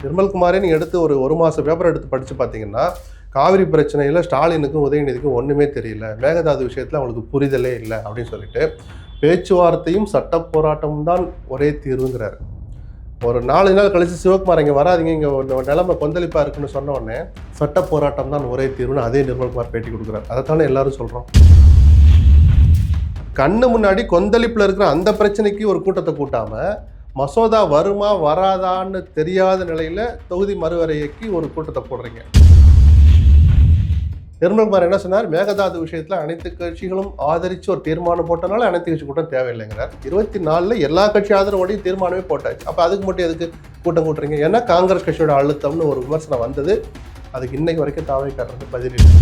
நிர்மல்குமாரே நீங்கள் எடுத்து ஒரு மாதம் பேப்பர் எடுத்து படித்து பார்த்தீங்கன்னா, காவிரி பிரச்சனையில் ஸ்டாலினுக்கும் உதயநிதிக்கும் ஒன்றுமே தெரியல, மேகதாது விஷயத்தில் அவங்களுக்கு புரிதலே இல்லை அப்படின்னு சொல்லிட்டு பேச்சுவார்த்தையும் சட்ட போராட்டமும் தான் ஒரே தீர்வுங்கிறார். ஒரு 4 நாள் கழித்து சிவகுமார் இங்கே வராதிங்க, இங்கே நிலைமை கொந்தளிப்பாக இருக்குன்னு சொன்ன உடனே சட்ட போராட்டம் தான் ஒரே தீர்வுன்னு அதே நிர்மல்குமார் பேட்டி கொடுக்குறாரு. அதைத்தானே எல்லாரும் சொல்கிறோம். கண்ணு முன்னாடி கொந்தளிப்பில் இருக்கிற அந்த பிரச்சனைக்கு ஒரு கூட்டத்தை கூட்டாமல், மசோதா வருமா வராதான்னு தெரியாத நிலையில் தொகுதி மறுவரையைக்கு ஒரு கூட்டத்தை போடுறீங்க. நிர்மல்குமார் என்ன சொன்னார், மேகதாது விஷயத்தில் அனைத்து கட்சிகளும் ஆதரித்து ஒரு தீர்மானம் போட்டனால அனைத்து கட்சி கூட்டம் தேவையில்லைங்கிறார். 24 எல்லா கட்சி ஆதரவோடையும் தீர்மானமே போட்டாச்சு. அப்போ அதுக்கு மட்டும் எதுக்கு கூட்டம் கூட்டுறீங்க? ஏன்னா காங்கிரஸ் கட்சியோட அழுத்தம்னு ஒரு விமர்சனம் வந்தது. அதுக்கு இன்னைக்கு வரைக்கும் தாவை காட்டுறது பதில் இல்லை.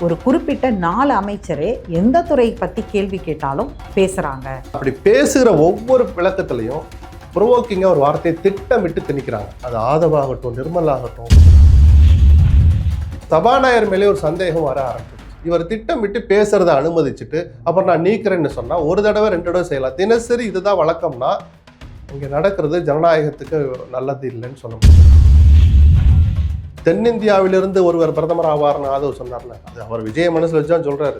ஒரு குறிப்பிட்ட 4 அமைச்சரே எந்த துறை பற்றி கேள்வி கேட்டாலும் பேசுகிறாங்க. அப்படி பேசுகிற ஒவ்வொரு விளக்கத்திலையும் ப்ரொவோக்கிங்காக ஒரு வார்த்தையை திட்டமிட்டு திணிக்கிறாங்க. அது ஆதவாகட்டும், நிர்மல் ஆகட்டும். சபாநாயகர் மேலே ஒரு சந்தேகம் வர ஆரம்பிச்சு, இவர் திட்டமிட்டு பேசுறதை அனுமதிச்சுட்டு அப்புறம் நான் நீக்கிறேன்னு சொன்னால் 1 தடவை 2 தடவை செய்யலாம். தினசரி இதுதான் வழக்கம்னா இங்கே நடக்கிறது ஜனநாயகத்துக்கு நல்லது இல்லைன்னு சொல்ல முடியும். தென்னிந்தியாவிலிருந்து ஒருவர் பிரதமர் ஆவார்னு ஆதவ் சொன்னார்ல, அது அவர் விஜய மனசில் வச்சுதான் சொல்கிறாரு.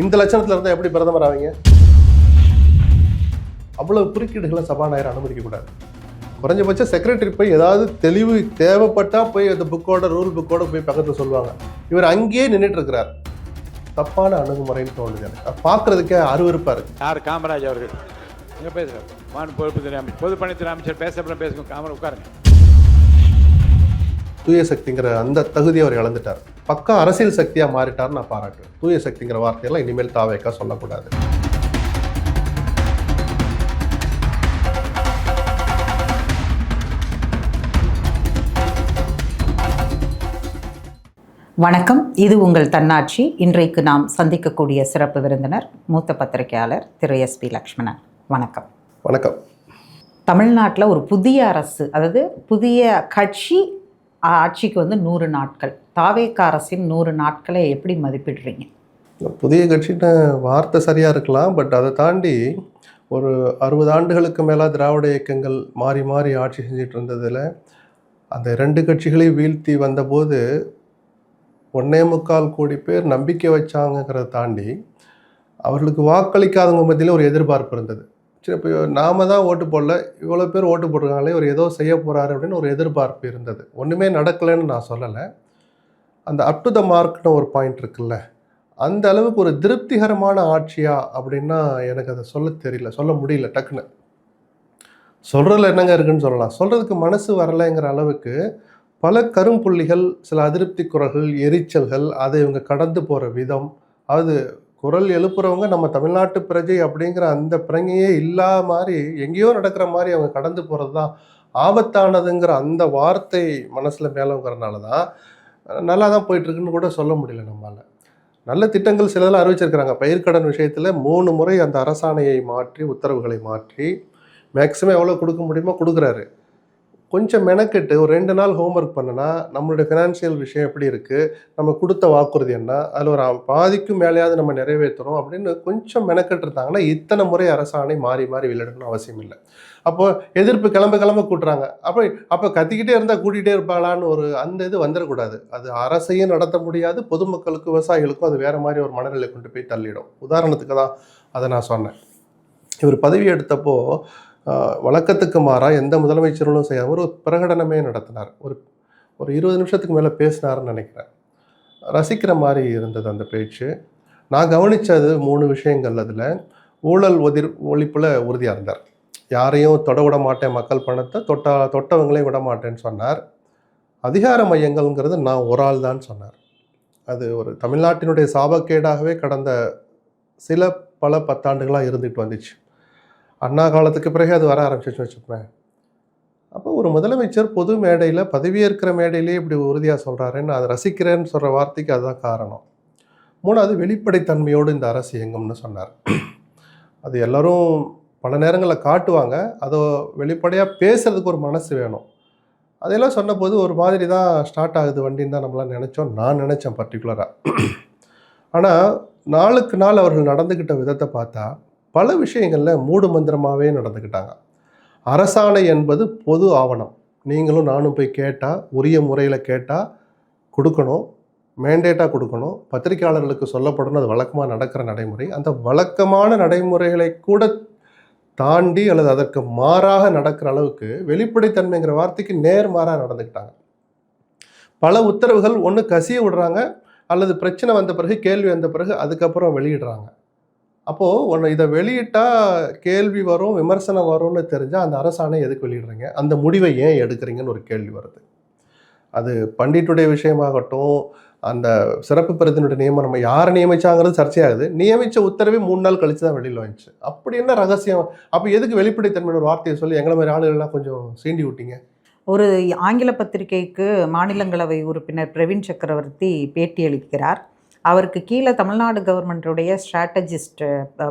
இந்த லட்சணத்தில் இருந்தால் எப்படி பிரதமர் ஆவீங்க? அவ்வளவு குறுக்கீடுகளை சபாநாயகர் அனுமதிக்கக்கூடாது. குறைஞ்சபட்சம் செக்ரட்டரி போய் ஏதாவது தெளிவு தேவைப்பட்டால் போய் அந்த ரூல் புக்கோட போய் பக்கத்தில் சொல்லுவாங்க. இவர் அங்கேயே நின்றுட்டு இருக்கிறார். தப்பான அணுகுமுறைன்னு தோணுது எனக்கு. பார்க்கறதுக்கே அருவருப்பாக இருக்கு. யார் காமராஜ் அவர்கள் எங்கே பேசுகிறார்? பொதுப்பணித்துறை அமைச்சர் பேசுங்க, காமராஜ் உட்காருங்க. தூய சக்திங்கிற அந்த தகுதியை அவர் இழந்துட்டார். பக்கா அரசியல் சக்தியாக மாறிட்டார்னு நான் பாராட்டுறேன். தூய சக்திங்கிற வார்த்தையெல்லாம் இனிமேல் தாவேக்கா சொல்லக்கூடாது. வணக்கம், இது உங்கள் தன்னாட்சி. இன்றைக்கு நாம் சந்திக்கக்கூடிய சிறப்பு விருந்தினர் மூத்த பத்திரிகையாளர் திரு SP லக்ஷ்மணன். வணக்கம். வணக்கம். தமிழ்நாட்டில் ஒரு புதிய அரசு, அதாவது புதிய கட்சி ஆட்சிக்கு 100 நாட்கள். தாவேக்கா அரசின் 100 நாட்களை எப்படி மதிப்பிடுறீங்க? புதிய கட்சின்னு வார்த்தை சரியாக இருக்கலாம், பட் அதை தாண்டி ஒரு 60 ஆண்டுகளுக்கு மேலே திராவிட இயக்கங்கள் மாறி மாறி ஆட்சி செஞ்சுட்டு இருந்ததில் அந்த 2 கட்சிகளையும் வீழ்த்தி வந்தபோது 1.25 கோடி பேர் நம்பிக்கை வச்சாங்கிறத தாண்டி அவர்களுக்கு வாக்களிக்காதவங்க மத்தியில் ஒரு எதிர்பார்ப்பு இருந்தது. சரி, இப்போ நாம தான் ஓட்டு போடல, இவ்வளோ பேர் ஓட்டு போட்டிருக்காங்களே, ஒரு ஏதோ செய்ய போகிறாரு அப்படின்னு ஒரு எதிர்பார்ப்பு இருந்தது. ஒன்றுமே நடக்கலைன்னு நான் சொல்லலை. அந்த அப் டு த மார்க்னு ஒரு பாயிண்ட் இருக்குல்ல, அந்த அளவுக்கு ஒரு திருப்திகரமான ஆட்சியா அப்படின்னா எனக்கு அதை சொல்ல முடியல. டக்குன்னு சொல்கிறதுல என்னங்க இருக்குன்னு சொல்லலாம், சொல்கிறதுக்கு மனசு வரலைங்கிற அளவுக்கு பல கரும்புள்ளிகள், சில அதிருப்தி குரல்கள், எரிச்சல்கள், அதை இவங்க கடந்து போகிற விதம், அது குரல் எழுப்புறவங்க நம்ம தமிழ்நாட்டு பிரஜை அப்படிங்கிற அந்த பிரங்கையே இல்லாத மாதிரி எங்கேயோ நடக்கிற மாதிரி அவங்க கடந்து போகிறது தான் ஆபத்தானதுங்கிற அந்த வார்த்தை மனசில் மேலங்கிறதுனால தான் நல்லா தான் போயிட்டுருக்குன்னு கூட சொல்ல முடியல நம்மளால். நல்ல திட்டங்கள் சிலதெல்லாம் அறிவிச்சிருக்கிறாங்க. பயிர்க்கடன் விஷயத்தில் 3 முறை அந்த அரசாணையை மாற்றி, உத்தரவுகளை மாற்றி மேக்ஸிமம் எவ்வளோ கொடுக்க முடியுமோ கொடுக்குறாரு. கொஞ்சம் மெனக்கெட்டு ஒரு 2 நாள் ஹோம்ஒர்க் பண்ணுனா நம்மளுடைய ஃபினான்ஷியல் விஷயம் எப்படி இருக்குது, நம்ம கொடுத்த வாக்குறுதி என்ன, அதில் ஒரு பாதிக்கும் மேலேயாவது நம்ம நிறைவேற்றுறோம் அப்படின்னு கொஞ்சம் மெனக்கெட்டு இருந்தாங்கன்னா இத்தனை முறை அரசாணை மாறி மாறி விளையாடணும்னு அவசியம் இல்லை. அப்போ எதிர்ப்பு கிளம்ப கூட்டுறாங்க. அப்போ கத்திக்கிட்டே இருந்தால் கூட்டிகிட்டே இருப்பாங்களான்னு ஒரு அந்த இது வந்துடக்கூடாது. அது அரசையும் நடத்த முடியாது, பொதுமக்களுக்கும் விவசாயிகளுக்கும் அது வேறு மாதிரி ஒரு மனநிலை கொண்டு போய் தள்ளிடும். உதாரணத்துக்கு தான் அதை நான் சொன்னேன். இவர் பதவி எடுத்தப்போ வழக்கத்துக்கு மாறாக எந்த முதலமைச்சர்களும் செய்யாமல் ஒரு பிரகடனமே நடத்தினார். ஒரு 20 நிமிஷத்துக்கு மேலே பேசினார்னு நினைக்கிறேன். ரசிக்கிற மாதிரி இருந்தது அந்த பேச்சு. நான் கவனித்தது 3 விஷயங்கள். அதில் ஊழல் ஒழிப்பில் உறுதியாக இருந்தார். யாரையும் தொட விட மாட்டேன், மக்கள் பணத்தை தொட்டவங்களையும் விட மாட்டேன்னு சொன்னார். அதிகார மையங்கள்ங்கிறது நான் ஒரு ஆள் தான் சொன்னார். அது ஒரு தமிழ்நாட்டினுடைய சாபக்கேடாகவே கடந்த பல 10 ஆண்டுகளாக இருந்துட்டு வந்துச்சு. அண்ணா காலத்துக்கு பிறகு அது வர ஆரம்பிச்சிச்சுன்னு வச்சுப்பேன். அப்போ ஒரு முதலமைச்சர் பொது மேடையில், பதவியேற்கிற மேடையிலே இப்படி உறுதியாக சொல்கிறாருன்னு அதை ரசிக்கிறேன்னு சொல்கிற வார்த்தைக்கு அதுதான் காரணம். 3வது வெளிப்படைத்தன்மையோடு இந்த அரசு இயங்கும்னு சொன்னார். அது எல்லோரும் பல நேரங்களில் காட்டுவாங்க, அதை வெளிப்படையாக பேசுகிறதுக்கு ஒரு மனசு வேணும். அதையெல்லாம் சொன்னபோது ஒரு மாதிரி தான் ஸ்டார்ட் ஆகுது வண்டின்னு தான் நம்மளாம் நான் நினச்சேன் பர்டிகுலராக. ஆனால் நாளுக்கு நாள் அவர்கள் நடந்துக்கிட்ட விதத்தை பார்த்தா பல விஷயங்களில் மூடு மந்திரமாகவே நடந்துக்கிட்டாங்க. அரசாணை என்பது பொது ஆவணம், நீங்களும் நானும் போய் கேட்டால், உரிய முறையில் கேட்டால் கொடுக்கணும், மேண்டேட்டாக கொடுக்கணும், பத்திரிகையாளர்களுக்கு சொல்லப்படணும். அது வழக்கமாக நடக்கிற நடைமுறை. அந்த வழக்கமான நடைமுறைகளை கூட தாண்டி அல்லது அதற்கு மாறாக நடக்கிற அளவுக்கு வெளிப்படைத்தன்மைங்கிற வார்த்தைக்கு நேர்மாறாக நடந்துக்கிட்டாங்க. பல உத்தரவுகள் ஒன்று கசிய விடுறாங்க, அல்லது பிரச்சனை வந்த பிறகு, கேள்வி வந்த பிறகு அதுக்கப்புறம் வெளியிடுறாங்க. அப்போது ஒன்று இதை வெளியிட்டால் கேள்வி வரும், விமர்சனம் வரும்னு தெரிஞ்சால் அந்த அரசாணை எதுக்கு வெளியிடுறீங்க, அந்த முடிவை ஏன் எடுக்கிறீங்கன்னு ஒரு கேள்வி வருது. அது பண்டிட்டுடைய விஷயமாகட்டும், அந்த சிறப்பு பிரதிநிதியுடைய நியமனம் யாரை நியமிச்சாங்கிறது சர்ச்சையாகுது. நியமித்த உத்தரவே 3 நாள் கழிச்சு தான் வெளியில் வந்துச்சு. அப்படி என்ன ரகசியம்? அப்போ எதுக்கு வெளிப்படைத்தன்மையான ஒரு வார்த்தையை சொல்லி எங்களை மாதிரி ஆளுகள்லாம் கொஞ்சம் சீண்டி விட்டீங்க? ஒரு ஆங்கில பத்திரிகைக்கு மாநிலங்களவை உறுப்பினர் பிரவீன் சக்கரவர்த்தி பேட்டி அளிக்கிறார். அவருக்கு கீழே தமிழ்நாடு கவர்மெண்ட்டுடைய ஸ்ட்ராட்டஜிஸ்ட்,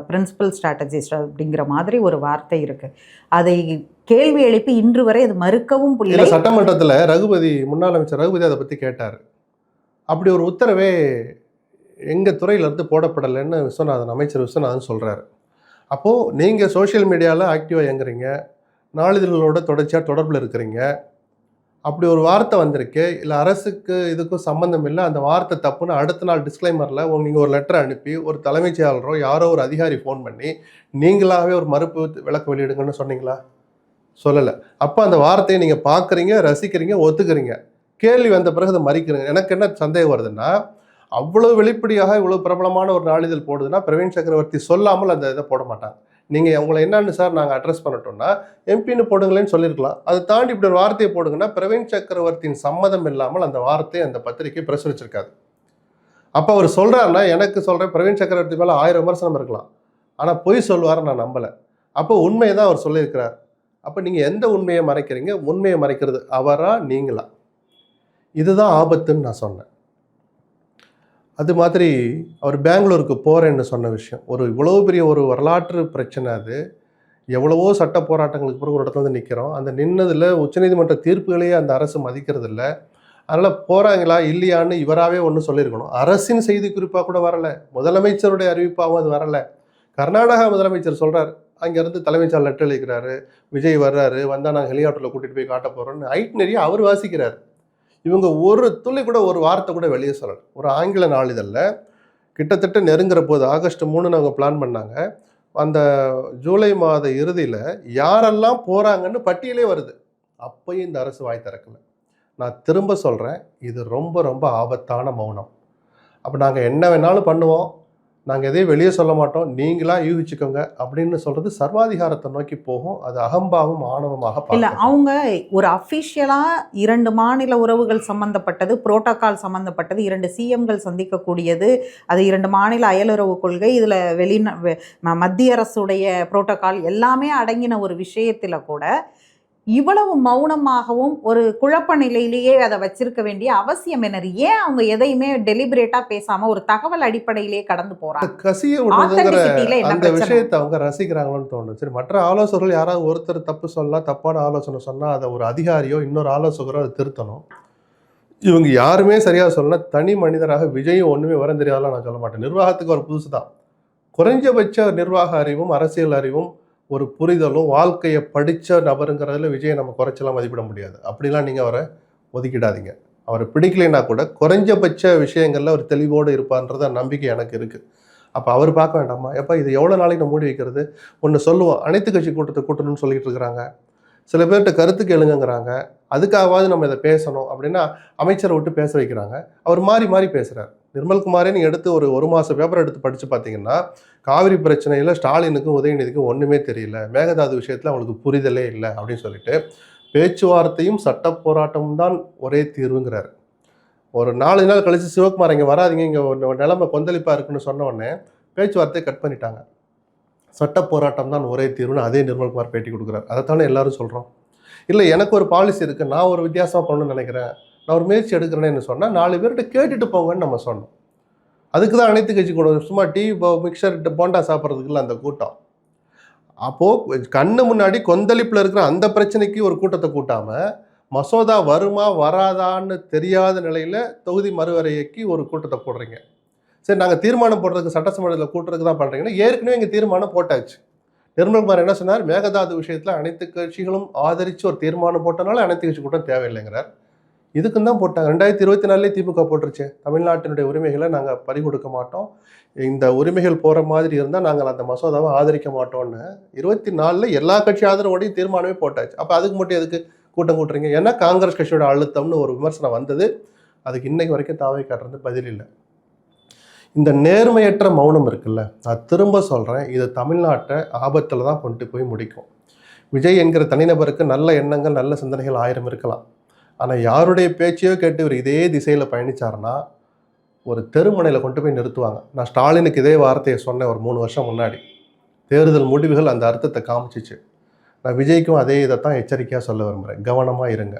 பிரின்சிபல் ஸ்ட்ராட்டஜிஸ்ட் அப்படிங்கிற மாதிரி ஒரு வார்த்தை இருக்குது. அதை கேள்வி எழுப்பி இன்று வரை அது மறுக்கவும் இல்லை. சட்டமன்றத்தில் ரகுபதி, முன்னாள் அமைச்சர் ரகுபதி அதை பற்றி கேட்டார். அப்படி ஒரு உத்தரவே எங்கள் துறையிலேருந்து போடப்படலைன்னு அமைச்சர் விஸ்வநாதன் சொல்கிறாரு. அப்போது நீங்கள் சோஷியல் மீடியாவில் ஆக்டிவாக இயங்குறீங்க, நாளிதழ்களோட தொடர்ச்சியாக தொடர்பில் இருக்கிறீங்க. அப்படி ஒரு வார்த்தை வந்திருக்கு, இல்லை அரசுக்கு இதுக்கும் சம்மந்தம் இல்லை, அந்த வார்த்தை தப்புன்னு அடுத்த நாள் டிஸ்க்ளைமரில் நீங்கள் ஒரு லெட்டர் அனுப்பி ஒரு தலைமைச் செயலாளரோ யாரோ ஒரு அதிகாரி ஃபோன் பண்ணி நீங்களாகவே ஒரு மறுப்பு விளக்க வெளியிடுங்கன்னு சொன்னீங்களா? சொல்லலை. அப்போ அந்த வார்த்தையை நீங்கள் பார்க்குறீங்க, ரசிக்கிறீங்க, ஒத்துக்கிறீங்க. கேள்வி வந்த பிறகு அதை மறிக்கிறீங்க. எனக்கு என்ன சந்தேகம் வருதுன்னா, அவ்வளோ வெளிப்படையாக இவ்வளோ பிரபலமான ஒரு நாளிதழ் போடுதுன்னா பிரவீன் சக்கரவர்த்தி சொல்லாமல் அந்த இதை போட மாட்டாங்க. நீங்கள் உங்களை என்னன்னு சார் நாங்கள் அட்ரஸ் பண்ணட்டோம்னா எம்பின்னு போடுங்களேன்னு சொல்லியிருக்கலாம். அதை தாண்டி இப்படி ஒரு வார்த்தையை போடுங்கன்னா பிரவீன் சக்கரவர்த்தியின் சம்மதம் இல்லாமல் அந்த வார்த்தையை அந்த பத்திரிகை பிரசுரிச்சிருக்காது. அப்போ அவர் சொல்கிறாருன்னா, எனக்கு சொல்கிறேன், பிரவீன் சக்கரவர்த்தி மேலே 1000 விமர்சனம் இருக்கலாம், ஆனால் பொய் சொல்லுவார் நான் நம்பலை. அப்போ உண்மையை தான் அவர் சொல்லியிருக்கிறார். அப்போ நீங்கள் எந்த உண்மையை மறைக்கிறீங்க? உண்மையை மறைக்கிறது அவரா நீங்களா? இதுதான் ஆபத்துன்னு நான் சொன்னேன். அது மாதிரி அவர் பெங்களூருக்கு போகிறேன்னு சொன்ன விஷயம், ஒரு இவ்வளோ பெரிய ஒரு வரலாற்று பிரச்சனை. அது எவ்வளவோ சட்ட போராட்டங்களுக்கு பிறகு ஒரு இடத்துல வந்து நிற்கிறோம். அந்த நின்னதில் உச்சநீதிமன்ற தீர்ப்புகளையே அந்த அரசு மதிக்கிறது இல்லை. அதனால் போகிறாங்களா இல்லையான்னு இவராகவே ஒன்று சொல்லியிருக்கணும். அரசின் செய்தி குறிப்பாக கூட வரலை, முதலமைச்சருடைய அறிவிப்பாகவும் அது வரலை. கர்நாடகா முதலமைச்சர் சொல்கிறார், அங்கேருந்து தலைமைச் செயலர் லெட்டர் எழுதிக்கிறாரு, விஜய் வர்றாரு, வந்தால் நாங்கள் ஹெலிகாப்டரில் கூட்டிகிட்டு போய் காட்ட போகிறோன்னு ஐட்னரியா அவர் வாசிக்கிறார். இவங்க ஒரு துளி கூட ஒரு வார்த்தை கூட வெளியே சொல்லலை. ஒரு ஆங்கில நாளிதழில் கிட்டத்தட்ட நெருங்குற போது ஆகஸ்ட் 3 அவங்க பிளான் பண்ணாங்க. அந்த ஜூலை மாத இறுதியில் யாரெல்லாம் போகிறாங்கன்னு பட்டியலே வருது. அப்பயும் இந்த அரசு வாய் திறக்கலை. நான் திரும்ப சொல்கிறேன், இது ரொம்ப ரொம்ப ஆபத்தான மௌனம். அப்போ நாங்கள் என்ன வேணாலும் பண்ணுவோம், நாங்கள் எதையும் வெளியே சொல்ல மாட்டோம், நீங்களா யூகிச்சுக்கோங்க அப்படின்னு சொல்கிறது சர்வாதிகாரத்தை நோக்கி போகும். அது அகம்பாவும் ஆணவமாக இல்லை. அவங்க ஒரு அஃபிஷியலாக 2 மாநில உறவுகள் சம்மந்தப்பட்டது, புரோட்டோக்கால் சம்மந்தப்பட்டது, 2 சிஎம்கள் சந்திக்கக்கூடியது, அது 2 மாநில அயலுறவு கொள்கை, இதில் மத்திய அரசுடைய புரோட்டோக்கால் எல்லாமே அடங்கின ஒரு விஷயத்தில் கூட இவ்வளவு மௌனமாகவும் ஒரு குழப்ப நிலையிலேயே அதை வச்சிருக்க வேண்டிய அவசியம் என்ன? ஏன் அவங்க எதையுமே டெலிபரேட்டா பேசாம ஒரு தகவல் அடிப்படையிலேயே கடந்து போறாங்க? கசிய விடுறதுங்கிற அந்த விஷயத்தை அவங்க ரசிக்கிறாங்களோன்னு தோணும். சரி, மற்ற ஆலோசகர்கள் யாராவது ஒருத்தர் தப்பு சொல்லலாம், தப்பான ஆலோசனை சொன்னால் அதை ஒரு அதிகாரியோ இன்னொரு ஆலோசகரோ அதை திருத்தணும். இவங்க யாருமே சரியாக சொல்லலாம். தனி மனிதராக விஜயும் ஒன்றுமே வரம் தெரியாதெல்லாம் நான் சொல்ல மாட்டேன். நிர்வாகத்துக்கு ஒரு புதுசு தான். குறைஞ்சபட்ச நிர்வாக அறிவும் அரசியல் அறிவும் ஒரு புரிதலும் வாழ்க்கையை படித்த நபருங்கிறதுல விஜயை நம்ம குறைச்சலாம் மதிப்பிட முடியாது. அப்படிலாம் நீங்கள் அவரை ஒதுக்கிடாதீங்க. அவரை பிடிக்கலைன்னா கூட குறைஞ்சபட்ச விஷயங்களில் ஒரு தெளிவோடு இருப்பார்ன்றத நம்பிக்கை எனக்கு இருக்குது. அப்போ அவர் பார்க்க வேண்டாமா? எப்போ இது எவ்வளோ நாளைக்கு நம்ம மூடி வைக்கிறது? ஒன்று சொல்லுவோம், அனைத்து கட்சி கூட்டத்தை கூட்டணும்னு சொல்லிட்டு இருக்கிறாங்க, சில பேர்கிட்ட கருத்து கேளுங்கிறாங்க, அதுக்காகவாது நம்ம இதை பேசணும் அப்படின்னா அமைச்சரை விட்டு பேச வைக்கிறாங்க. அவர் மாறி மாறி பேசுகிறார். நிர்மல்குமாரே நீங்கள் எடுத்து ஒரு மாதம் பேப்பர் எடுத்து படித்து பார்த்தீங்கன்னா, காவிரி பிரச்சனையில் ஸ்டாலினுக்கும் உதயநிதிக்கும் ஒன்றுமே தெரியல, மேகதாது விஷயத்தில் அவங்களுக்கு புரிதலே இல்லை அப்படின்னு சொல்லிட்டு பேச்சுவார்த்தையும் சட்ட போராட்டமும் தான் ஒரே தீர்வுங்கிறார். ஒரு 4 நாள் கழித்து சிவகுமார் இங்கே வராதிங்க, இங்கே நிலைமை கொந்தளிப்பாக இருக்குன்னு சொன்ன உடனே பேச்சுவார்த்தையை கட் பண்ணிட்டாங்க. சட்ட போராட்டம் தான் ஒரே தீர்வுன்னு அதே நிர்மல்குமார் பேட்டி கொடுக்குறாரு. அதைத்தானே எல்லாரும் சொல்கிறோம். இல்லை, எனக்கு ஒரு பாலிசி இருக்குது, நான் ஒரு வித்தியாசமாக பண்ணணும்னு நினைக்கிறேன், நான் ஒரு முயற்சி எடுக்கிறேன்னு சொன்னால் 4 பேர்கிட்ட கேட்டுட்டு போங்கன்னு நம்ம சொன்னோம். அதுக்கு தான் அனைத்து கட்சி கூட சும்மா டீ மிக்சர் போண்டா சாப்பிட்றதுக்கு இல்லை அந்த கூட்டம். அப்போது கண்ணு முன்னாடி கொந்தளிப்பில் இருக்கிற அந்த பிரச்சனைக்கு ஒரு கூட்டத்தை கூட்டாமல், மசோதா வருமா வராதான்னு தெரியாத நிலையில் தொகுதி மறுவரைக்கு ஒரு கூட்டத்தை போடுறீங்க. சரி, நாங்கள் தீர்மானம் போடுறதுக்கு சட்டசபையில் கூட்டுறதுக்கு தான் பண்ணுறீங்கன்னா, ஏற்கனவே இங்கே தீர்மானம் போட்டாச்சு. நிர்மல்குமார் என்ன சொன்னார், மேகதாது விஷயத்தில் அனைத்து கட்சிகளும் ஆதரித்து ஒரு தீர்மானம் போட்டனால அனைத்து கட்சி கூட்டம் தேவையில்லைங்கிறார். இதுக்கும் தான் போட்டாங்க. 2024 திமுக போட்டுருச்சு, தமிழ்நாட்டினுடைய உரிமைகளை நாங்கள் பறி கொடுக்க மாட்டோம், இந்த உரிமைகள் போகிற மாதிரி இருந்தால் நாங்கள் அந்த மசோதாவை ஆதரிக்க மாட்டோம்னு 24 எல்லா கட்சி ஆதரவோடையும் தீர்மானமே போட்டாச்சு. அப்போ அதுக்கு மட்டும் எதுக்கு கூட்டம் கூட்டுறீங்க? ஏன்னா காங்கிரஸ் கட்சியோட அழுத்தம்னு ஒரு விமர்சனம் வந்தது. அதுக்கு இன்னைக்கு வரைக்கும் தாவை காட்டுறது பதில் இல்லை. இந்த நேர்மையற்ற மௌனம் இருக்குல்ல, நான் திரும்ப சொல்கிறேன், இது தமிழ்நாட்டை ஆபத்தில் தான் கொண்டு போய் முடிக்கும். விஜய் என்கிற தனிநபருக்கு நல்ல எண்ணங்கள் நல்ல சிந்தனைகள் 1000 இருக்கலாம். ஆனால் யாருடைய பேச்சையோ கேட்டு இவர் இதே திசையில் பயணித்தார்னா ஒரு தெருமுனையில் கொண்டு போய் நிறுத்துவாங்க. நான் ஸ்டாலினுக்கு இதே வார்த்தையை சொன்னேன் ஒரு 3 வருஷம் முன்னாடி. தேர்தல் முடிவுகள் அந்த அர்த்தத்தை காமிச்சிச்சு. நான் விஜய்க்கும் அதே இதை தான் எச்சரிக்கையாக சொல்ல விரும்புகிறேன், கவனமாக இருங்க.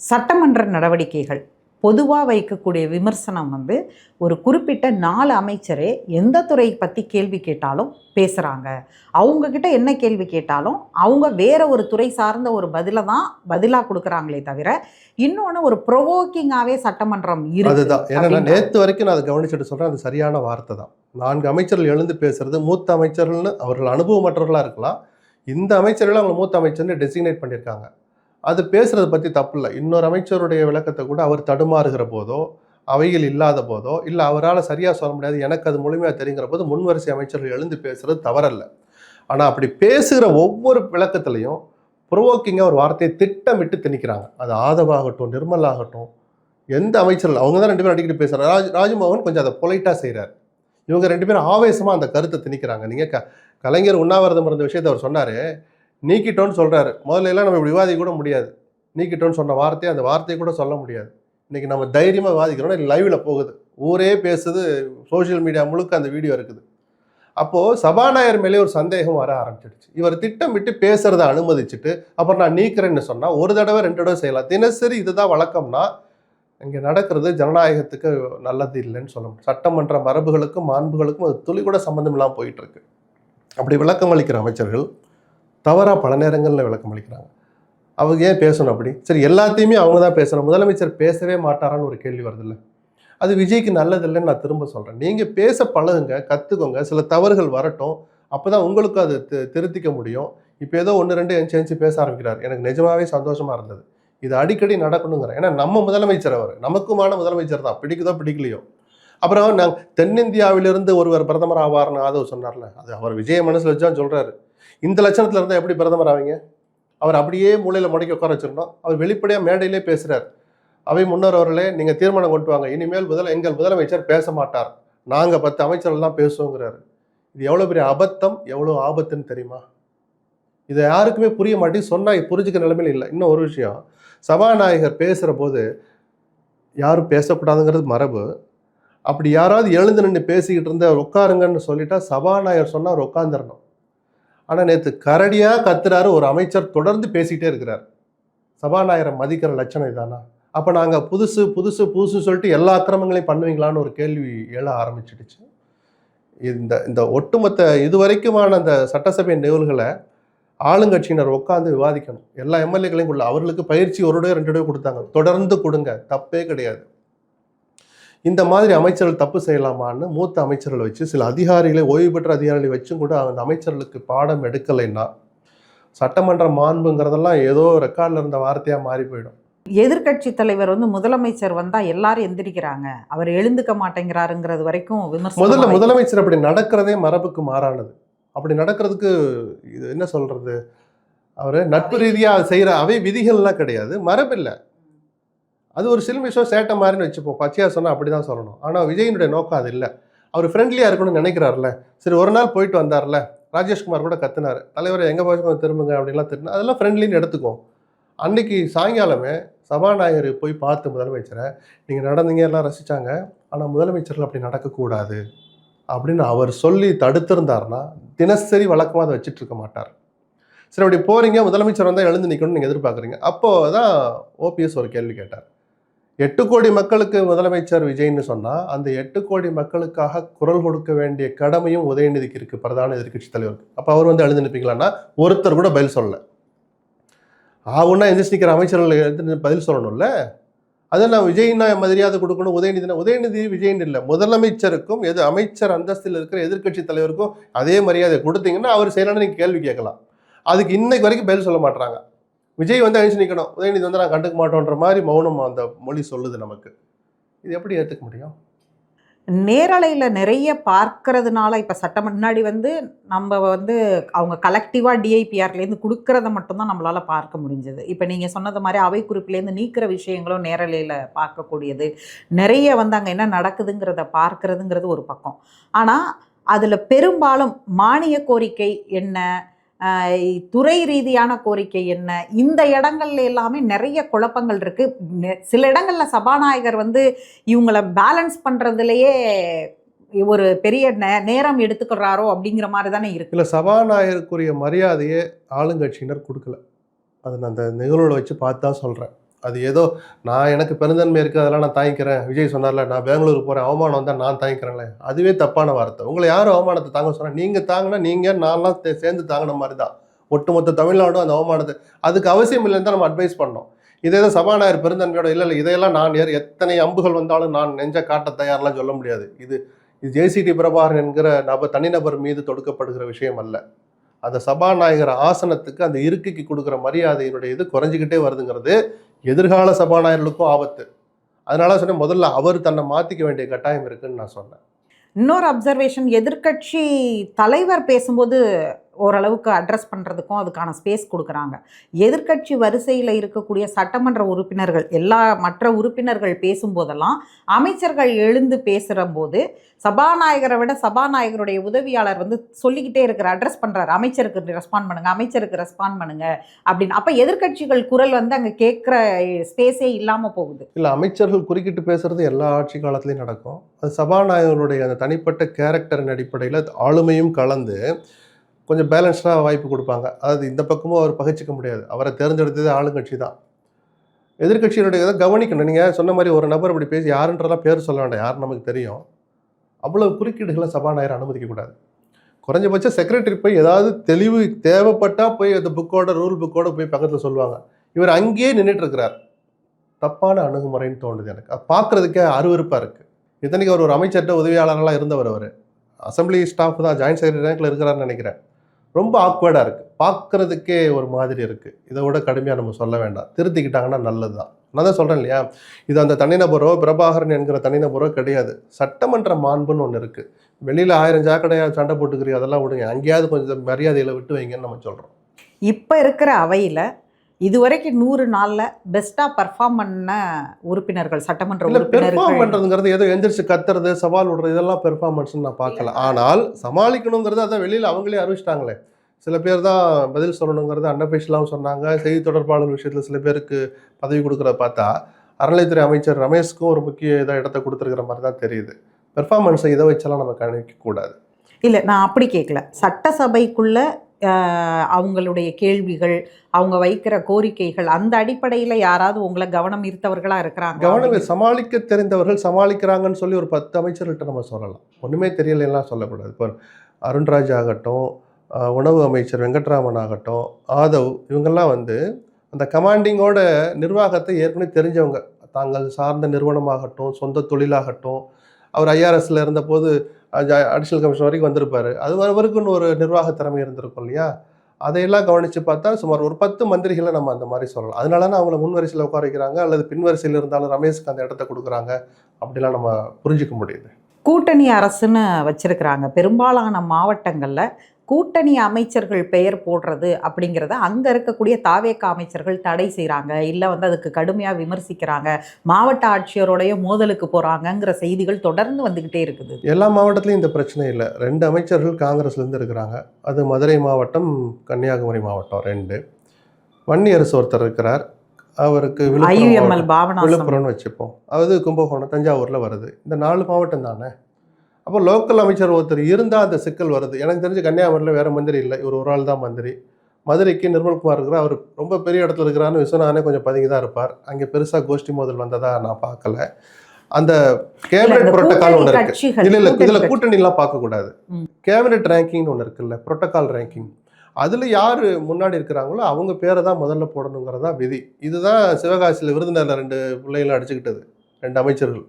சட்டமன்ற நடவடிக்கைகள் பொதுவாக வைக்கக்கூடிய விமர்சனம் வந்து ஒரு குறிப்பிட்ட 4 அமைச்சரே எந்த துறை பற்றி கேள்வி கேட்டாலும் பேசுகிறாங்க, அவங்கக்கிட்ட என்ன கேள்வி கேட்டாலும் அவங்க வேற ஒரு துறை சார்ந்த ஒரு பதிலாக கொடுக்குறாங்களே தவிர இன்னொன்று ஒரு ப்ரொவோக்கிங்காகவே சட்டமன்றம் இருக்கு. அதுதான் ஏன்னா நேற்று வரைக்கும் நான் அதை கவனிச்சுட்டு சொல்கிறேன், அது சரியான வார்த்தை தான். 4 அமைச்சர்கள் எழுந்து பேசுறது, மூத்த அமைச்சர்கள்னு அவர்கள் அனுபவமற்றவர்களாக இருக்கலாம், இந்த அமைச்சர்கள் அவங்க மூத்த அமைச்சர்னு டெசிக்னேட் பண்ணியிருக்காங்க. அது பேசுகிறத பற்றி தப்பு இல்லை. இன்னொரு அமைச்சருடைய விளக்கத்தை கூட அவர் தடுமாறுகிற போதோ, அவைகள் இல்லாத போதோ, இல்லை அவரால் சரியாக சொல்ல முடியாது, எனக்கு அது முழுமையாக தெரிங்கிற போது முன்வரிசை அமைச்சர்கள் எழுந்து பேசுகிறது தவறல்ல. ஆனால் அப்படி பேசுகிற ஒவ்வொரு விளக்கத்துலையும் ப்ரொவோக்கிங்காக ஒரு வார்த்தையை திட்டமிட்டு திணிக்கிறாங்க. அது ஆதவாகட்டும், நிர்மல் ஆகட்டும், எந்த அமைச்சர்கள் அவங்க தான் 2 பேரும் அடிக்கடி பேசுகிறாங்க. ராஜ்மோகன் கொஞ்சம் அதை பொலைட்டாக செய்கிறார். இவங்க 2 பேரும் ஆவேசமாக அந்த கருத்தை திணிக்கிறாங்க. நீங்கள் கலைஞர் உண்ணாவிரதம் இருந்த விஷயத்தை அவர் சொன்னார், நீக்கிட்டோன்னு சொல்கிறாரு. முதல்ல எல்லாம் நம்ம இப்படி விவாதிக்க கூட முடியாது. நீக்கிட்டோன்னு சொன்ன வார்த்தையை அந்த வார்த்தையை கூட சொல்ல முடியாது. இன்றைக்கி நம்ம தைரியமாக விவாதிக்கிறோம்னா லைவில் போகுது, ஊரே பேசுது, சோஷியல் மீடியா முழுக்க அந்த வீடியோ இருக்குது. அப்போது சபாநாயகர் மேலே ஒரு சந்தேகம் வர ஆரம்பிச்சிடுச்சு. இவர் திட்டமிட்டு பேசுகிறத அனுமதிச்சுட்டு அப்புறம் நான் நீக்கிறேன்னு சொன்னால் ஒரு தடவை 2 தடவை செய்யலாம். தினசரி இதுதான் வழக்கம்னா இங்கே நடக்கிறது ஜனநாயகத்துக்கு நல்லது இல்லைன்னு சொல்ல முடியும். சட்டமன்ற மரபுகளுக்கும் மாண்புகளுக்கும் அது துளி கூட சம்மந்தம் இல்லாமல் போயிட்டுருக்கு. அப்படி விளக்கம் அளிக்கிற அமைச்சர்கள் தவறாக பல நேரங்களில் விளக்கம் அளிக்கிறாங்க. அவங்க ஏன் பேசணும் அப்படி? சரி, எல்லாத்தையுமே அவங்க தான் பேசணும், முதலமைச்சர் பேசவே மாட்டாரான்னு ஒரு கேள்வி வருதில்ல. அது விஜய்க்கு நல்லதில்லைன்னு நான் திரும்ப சொல்கிறேன். நீங்கள் பேச பழகுங்க, கற்றுக்கோங்க, சில தவறுகள் வரட்டும், அப்போ தான் உங்களுக்கு அது திருத்திக்க முடியும். இப்போ ஏதோ 1-2 எஞ்சி பேச ஆரம்பிக்கிறார், எனக்கு நிஜமாகவே சந்தோஷமாக இருந்தது. இது அடிக்கடி நடக்கணுங்கிறேன். ஏன்னா நம்ம முதலமைச்சர், அவர் நமக்குமான முதலமைச்சர் தான், பிடிக்குதோ பிடிக்கலையோ. அப்புறம் நாங்கள் தென்னிந்தியாவிலிருந்து ஒருவர் பிரதமர் ஆவார்னு ஆதவ் சொன்னார்ல, அது அவர் விஜய் மனசில் வச்சுதான் சொல்கிறாரு. இந்த லட்சணத்தில் இருந்தால் எப்படி பிரதமர் ஆவீங்க? அவர் அப்படியே மூலையில் முடக்கி உட்கார வச்சிருந்தோம். அவர் வெளிப்படையாக மேடையிலே பேசுகிறார், அவை முன்னர் அவர்களே நீங்கள் தீர்மானம் கொண்டு வாங்க, இனிமேல் எங்கள் முதலமைச்சர் பேச மாட்டார், நாங்கள் 10 அமைச்சர்கள் தான் பேசுவோங்கிறாரு. இது எவ்வளோ பெரிய அபத்தம், எவ்வளோ ஆபத்துன்னு தெரியுமா? இதை யாருக்குமே புரிய மாட்டேன், சொன்னால் புரிஞ்சுக்கிற நிலைமையில் இல்லை. இன்னும் ஒரு விஷயம், சபாநாயகர் பேசுகிற போது யாரும் பேசக்கூடாதுங்கிறது மரபு. அப்படி யாராவது எழுந்து நின்று பேசிக்கிட்டு இருந்த உட்காருங்கன்னு சொல்லிட்டா சபாநாயகர் சொன்னால் அவர் உட்காந்துடணும். ஆனால் நேற்று கரடியாக கத்துறாரு ஒரு அமைச்சர், தொடர்ந்து பேசிக்கிட்டே இருக்கிறார். சபாநாயகரை மதிக்கிற லட்சணம் இதானா? அப்போ நாங்கள் புதுசு புதுசு புதுசு சொல்லிட்டு எல்லா அக்கிரமங்களையும் பண்ணுவீங்களான்னு ஒரு கேள்வி எழ ஆரம்பிச்சிடுச்சு. இந்த ஒட்டுமொத்த இதுவரைக்குமான அந்த சட்டசபை நிகழ்வுகளை ஆளுங்கட்சியினர் உட்காந்து விவாதிக்கணும். எல்லா எம்எல்ஏக்களையும் கொடுல, அவர்களுக்கு பயிற்சி 1 தடவை 2 தடவை கொடுத்தாங்க, தொடர்ந்து கொடுங்க, தப்பே கிடையாது. இந்த மாதிரி அமைச்சர்கள் தப்பு செய்யலாமான்னு மூத்த அமைச்சர்களை வச்சு, சில அதிகாரிகளை, ஓய்வு பெற்ற அதிகாரிகளை வச்சும் கூட அந்த அமைச்சர்களுக்கு பாடம் எடுக்கலைன்னா சட்டமன்ற மாண்புங்கிறதெல்லாம் ஏதோ ரெக்கார்டில் இருந்த வார்த்தையாக மாறி போயிடும். எதிர்கட்சி தலைவர் வந்து முதலமைச்சர் வந்தால் எல்லாரும் எந்திரிக்கிறாங்க, அவர் எழுந்துக்க மாட்டேங்கிறாருங்கிறது வரைக்கும் விமர்சனம். முதலமைச்சர் அப்படி நடக்கிறதே மரபுக்கு மாறானது. அப்படி நடக்கிறதுக்கு இது என்ன சொல்றது, அவர் நட்பு ரீதியாக செய்கிற அவை விதிகள்லாம் கிடையாது, மரபு இல்லை. அது ஒரு சில்மிஷம் சேட்டை மாதிரின்னு வச்சுப்போம், பச்சையாக சொன்னால் அப்படி தான் சொல்லணும். ஆனால் விஜயனுடைய நோக்கம் அது இல்லை. அவர் ஃப்ரெண்ட்லியாக இருக்கணும்னு நினைக்கிறார்ல. சரி, ஒரு நாள் போயிட்டு வந்தார்ல, ராஜேஷ்குமார் கூட கத்துனார், தலைவர் எங்கே போய் திரும்புங்க அப்படின்லாம் திட்டினா, அதெல்லாம் ஃப்ரெண்ட்லின்னு எடுத்துக்குவோம். அன்னைக்கு சாயங்காலமே சபாநாயகர் போய் பார்த்து முதலமைச்சரை, நீங்கள் நடந்தீங்க, எல்லாம் ரசித்தாங்க, ஆனால் முதலமைச்சர்கள் அப்படி நடக்கக்கூடாது அப்படின்னு அவர் சொல்லி தடுத்திருந்தார்னா தினசரி வழக்கமாக அதை வச்சுட்டு இருக்க மாட்டார். சரி, அப்படி போகிறீங்க, முதலமைச்சர் வந்தால் எழுந்து நிற்கணும்னு நீங்கள் எதிர்பார்க்குறீங்க. அப்போது தான் ஓபிஎஸ் ஒரு கேள்வி கேட்டார். 8 கோடி மக்களுக்கு முதலமைச்சர் விஜய்னு சொன்னால் அந்த 8 கோடி மக்களுக்காக குரல் கொடுக்க வேண்டிய கடமையும் உதயநிதிக்கு இருக்குது, பிரதான எதிர்கட்சி தலைவருக்கு. அப்போ அவர் வந்து எழுந்து நிற்பீங்களான்னா ஒருத்தர் கூட பதில் சொல்லலை. ஆகுன்னா எந்திரிச்சு நிற்கிற அமைச்சர்கள் எழுந்து பதில் சொல்லணும்ல. அதை நான் விஜய்னா மரியாதை கொடுக்கணும், உதயநிதி விஜய்னு இல்லை, முதலமைச்சருக்கும் அமைச்சர் அந்தஸ்தில் இருக்கிற எதிர்க்கட்சி தலைவருக்கும் அதே மரியாதை கொடுத்தீங்கன்னா அவர் செய்யலாம்னு நீங்கள் கேள்வி கேட்கலாம். அதுக்கு இன்னைக்கு வரைக்கும் பதில் சொல்ல மாட்டாங்க. விஜய் வந்து அழிச்சு நிற்கணும், உதயநிதி வந்து நான் கண்டுக்க மாட்டோன்ற மாதிரி மௌனம் அந்த மொழி சொல்லுது நமக்கு. இது எப்படி ஏற்றுக்க முடியும்? நேரலையில் நிறைய பார்க்கறதுனால இப்போ முன்னாடி வந்து நம்ம வந்து அவங்க கலெக்டிவாக டிஐபிஆர்லேருந்து கொடுக்கறத மட்டும்தான் நம்மளால் பார்க்க முடிஞ்சது. இப்போ நீங்கள் சொன்னது மாதிரி அவை குறிப்பிலேருந்து நீக்கிற விஷயங்களும் நேரலையில் பார்க்கக்கூடியது. நிறைய வந்து அங்கே என்ன நடக்குதுங்கிறத பார்க்கறதுங்கிறது ஒரு பக்கம். ஆனால் அதில் பெரும்பாலும் மானிய கோரிக்கை என்ன, துறை ரீதியான கோரிக்கை என்ன, இந்த இடங்கள்ல எல்லாமே நிறைய குழப்பங்கள் இருக்குது. சில இடங்களில் சபாநாயகர் வந்து இவங்களை பேலன்ஸ் பண்ணுறதுலையே ஒரு பெரிய நேரம் எடுத்துக்கிறாரோ அப்படிங்கிற மாதிரி தானே இருக்கு. இல்லை, சபாநாயகருக்குரிய மரியாதையே ஆளுங்கட்சியினர் கொடுக்கல. அதை நான் அந்த நிகழ்வுகளை வச்சு பார்த்து தான் சொல்கிறேன். அது ஏதோ நான் எனக்கு பெருந்தன்மை இருக்குது அதெல்லாம் நான் தாங்கிக்கிறேன், விஜய் சொன்னார்ல நான் பெங்களூருக்கு போகிறேன் அவமானம் வந்தால் நான் தாங்கிக்கிறேன்ல, அதுவே தப்பான வார்த்தை. உங்களை யாரும் அவமானத்தை தாங்க சொன்னால் நீங்கள் தாங்கினா நீங்கள் நான்லாம் சேர்ந்து தாங்கின மாதிரி தான். ஒட்டுமொத்த தமிழ்நாடும் அந்த அவமானத்தை, அதுக்கு அவசியம் இல்லைன்னு தான் நம்ம அட்வைஸ் பண்ணோம். இதே தான் சபாநாயகர் பெருந்தன்மையோட இல்லை இதையெல்லாம் நான் எத்தனை அம்புகள் வந்தாலும் நான் நெஞ்ச காட்ட தயாரெலாம் சொல்ல முடியாது. இது ஜேசிடி பிரபாகரன் என்கிற தனிநபர் மீது தொடுக்கப்படுகிற விஷயம் அல்ல. அந்த சபாநாயகர் ஆசனத்துக்கு அந்த இருக்கைக்கு கொடுக்குற மரியாதையினுடைய இது குறைஞ்சிக்கிட்டே வருதுங்கிறது எதிர்கால சபாநாயகர்களுக்கும் ஆபத்து. அதனால சொன்னேன், முதல்ல அவர் தன்னை மாற்றிக்க வேண்டிய கட்டாயம் இருக்குன்னு நான் சொன்னேன். இன்னொரு அப்சர்வேஷன், எதிர்க்கட்சி தலைவர் பேசும்போது ஓரளவுக்கு அட்ரஸ் பண்ணுறதுக்கும் அதுக்கான ஸ்பேஸ் கொடுக்குறாங்க. எதிர்க்கட்சி வரிசையில் இருக்கக்கூடிய சட்டமன்ற உறுப்பினர்கள் மற்ற உறுப்பினர்கள் பேசும்போதெல்லாம் அமைச்சர்கள் எழுந்து பேசுகிற போது சபாநாயகரை விட சபாநாயகருடைய உதவியாளர் வந்து சொல்லிக்கிட்டே இருக்கிற அட்ரஸ் பண்ணுறாரு, அமைச்சருக்கு ரெஸ்பாண்ட் பண்ணுங்க, அமைச்சருக்கு ரெஸ்பாண்ட் பண்ணுங்க அப்படின்னு. அப்போ எதிர்க்கட்சிகள் குரல் வந்து அங்கே கேட்குற ஸ்பேஸே இல்லாமல் போகுது. இல்லை, அமைச்சர்கள் குறுக்கிட்டு பேசுறது எல்லா ஆட்சி காலத்துலையும் நடக்கும். அது சபாநாயகருடைய அந்த தனிப்பட்ட கேரக்டரின் அடிப்படையில் ஆளுமையும் கலந்து கொஞ்சம் பேலன்ஸ்டாக வாய்ப்பு கொடுப்பாங்க. அதாவது இந்த பக்கமும் அவர் பகிச்சிக்க முடியாது, அவரை தேர்ந்தெடுத்ததே ஆளுங்கட்சி தான். எதிர்கட்சியினுடைய இதை கவனிக்கணும். நீங்கள் சொன்ன மாதிரி ஒரு நபர் இப்படி பேசி யாருன்றலாம் பேர் சொல்ல வேண்டாம், யார் நமக்கு தெரியும். அவ்வளோ குறுக்கீடுகளை சபாநாயகர் அனுமதிக்கக்கூடாது. குறைஞ்சபட்சம் செக்ரட்டரி போய் ஏதாவது தெளிவு தேவைப்பட்டால் போய் அந்த ரூல் புக்கோட போய் பக்கத்தில் சொல்லுவாங்க. இவர் அங்கேயே நின்றுட்டு இருக்கிறார். தப்பான அணுகுமுறைன்னு தோணுது எனக்கு. அது பார்க்குறதுக்கே அருவருப்பாக இருக்குது. இத்தனைக்கு அவர் ஒரு அமைச்சர்கிட்ட உதவியாளர்களாக இருந்தவர், அவர் அசம்பிளி ஸ்டாஃப் தான், ஜாயின்ட் செக்ரட்டரி ரேங்கில் இருக்கிறாருன்னு நினைக்கிறேன். ரொம்ப ஆக்வர்டாக இருக்குது, பார்க்குறதுக்கே ஒரு மாதிரி இருக்குது. இதை விட கடுமையாக நம்ம சொல்ல வேண்டாம். திருத்திக்கிட்டாங்கன்னா நல்லது தான். நான் தான் சொல்கிறேன் இல்லையா, இது அந்த தனிநபரோ பிரபாகரன் என்கிற தனிநபரோ கிடையாது. சட்டமன்ற மாண்புன்னு ஒன்று இருக்குது. வெளியில் 1000 சாக்கடையாக சண்டை போட்டுக்கிறீங்க, அதெல்லாம் விடுங்க, அங்கேயாவது கொஞ்சம் மரியாதையில் விட்டு வைங்கன்னு நம்ம சொல்கிறோம். இப்போ இருக்கிற அவையில் இதுவரைக்கும் 100 நாளில் பெஸ்ட்டாக பர்ஃபார்ம் பண்ண உறுப்பினர்கள், சட்டமன்ற உறுப்பினர்கள் பெர்ஃபார்ம் பண்ணுறதுங்கிறது ஏதோ எந்திரிச்சு கத்துறது, சவால் விடுறது, இதெல்லாம் பெர்ஃபார்மன்ஸ்னு நான் பார்க்கல. ஆனால் சமாளிக்கணுங்கிறது அதான் வெளியில் அவங்களே அறிவிச்சிட்டாங்களே. சில பேர் தான் பதில் சொல்லணுங்கிறது அன்அஃபிஷியலாகவும் சொன்னாங்க. செய்தி தொடர்பாளர் விஷயத்தில் சில பேருக்கு பதவி கொடுக்குறத பார்த்தா அறநிலைத்துறை அமைச்சர் ரமேஷ்க்கும் ஒரு முக்கிய இடத்த கொடுத்துருக்கிற மாதிரி தான் தெரியுது. பெர்ஃபார்மன்ஸை இதை வச்செல்லாம் நம்ம கணிக்கக்கூடாது. இல்லை, நான் அப்படி கேட்கல. சட்டசபைக்குள்ளே அவங்களுடைய கேள்விகள், அவங்க வைக்கிற கோரிக்கைகள், அந்த அடிப்படையில் யாராவது உங்களை கவனம் ஈர்த்தவர்களாக இருக்கிறாங்க? கவனம் சமாளிக்க தெரிந்தவர்கள் சமாளிக்கிறாங்கன்னு சொல்லி ஒரு 10 அமைச்சர்கள்ட்ட நம்ம சொல்லலாம். ஒன்றுமே தெரியலாம் சொல்லக்கூடாது. இப்போ அருண்ராஜ் ஆகட்டும், உணவு அமைச்சர் வெங்கட்ராமன் ஆகட்டும், ஆதவ், இவங்கெல்லாம் வந்து அந்த கமாண்டிங்கோட நிர்வாகத்தை ஏற்கனவே தெரிஞ்சவங்க. தாங்கள் சார்ந்த நிறுவனமாகட்டும், சொந்த தொழிலாகட்டும், அவர் ஐஆர்எஸ்ல இருந்தபோது அடிஷனல் கமிஷன் வரைக்கும் வந்திருப்பார். அது அவருக்குன்னு ஒரு நிர்வாக திறமை இருந்திருக்கும் இல்லையா. அதையெல்லாம் கவனித்து பார்த்தா சுமார் ஒரு 10 மந்திரிகளை நம்ம அந்த மாதிரி சொல்லலாம். அதனால தான் அவங்கள முன்வரிசையில் உட்கார வைக்கிறாங்க, அல்லது பின்வரிசையில் இருந்தாலும் ரமேஷ்க்கு அந்த இடத்த கொடுக்குறாங்க, அப்படிலாம் நம்ம புரிஞ்சிக்க முடியுது. கூட்டணி அரசுன்னு வச்சிருக்கிறாங்க. பெரும்பாலான மாவட்டங்களில் கூட்டணி அமைச்சர்கள் பெயர் போடுறது அப்படிங்கிறத அங்கே இருக்கக்கூடிய தாவேக அமைச்சர்கள் தடை செய்கிறாங்க, இல்லை வந்து அதுக்கு கடுமையாக விமர்சிக்கிறாங்க, மாவட்ட ஆட்சியரோடைய மோதலுக்கு போகிறாங்கங்கிற செய்திகள் தொடர்ந்து வந்துக்கிட்டே இருக்குது. எல்லா மாவட்டத்துலையும் இந்த பிரச்சனை இல்லை. 2 அமைச்சர்கள் காங்கிரஸ்லேருந்து இருக்கிறாங்க. அது மதுரை மாவட்டம், கன்னியாகுமரி மாவட்டம் 2. வன்னியரசு ஒருத்தர் இருக்கிறார், அவருக்கு விழுப்புரம்னு வச்சுப்போம். அதாவது கும்பகோணம், தஞ்சாவூரில் வருது. இந்த 4 மாவட்டம் தானே. அப்போ லோக்கல் அமைச்சர் ஒருத்தர் இருந்தால் அந்த சிக்கல் வருது. எனக்கு தெரிஞ்சு கன்னியாகுமரியில் வேறு மந்திரி இல்லை, இவர் ஒரு ஆள் தான் மந்திரி. மதுரைக்கு நிர்மல்குமார் இருக்கிறார், அவர் ரொம்ப பெரிய இடத்துல இருக்கிறான்னு விஸ்வநாதனே கொஞ்சம் பதுங்கி தான் இருப்பார். அங்கே பெருசாக கோஷ்டி மோதல் வந்ததாக நான் பார்க்கல. அந்த கேபினெட் புரோட்டோகால் ஒன்று இருக்கு. இல்லை, இதில் கூட்டணிலாம் பார்க்கக்கூடாது. கேபினெட் ரேங்கிங்னு ஒன்று இருக்குல்ல, புரோட்டோகால் ரேங்கிங். அதில் யார் முன்னாடி இருக்கிறாங்களோ அவங்க பேரை தான் முதல்ல போடணுங்கிறதா விதி. இதுதான் சிவகாசியில் விருதுநகரில் 2 பிள்ளைகளும் அடிச்சுக்கிட்டது, 2 அமைச்சர்கள்,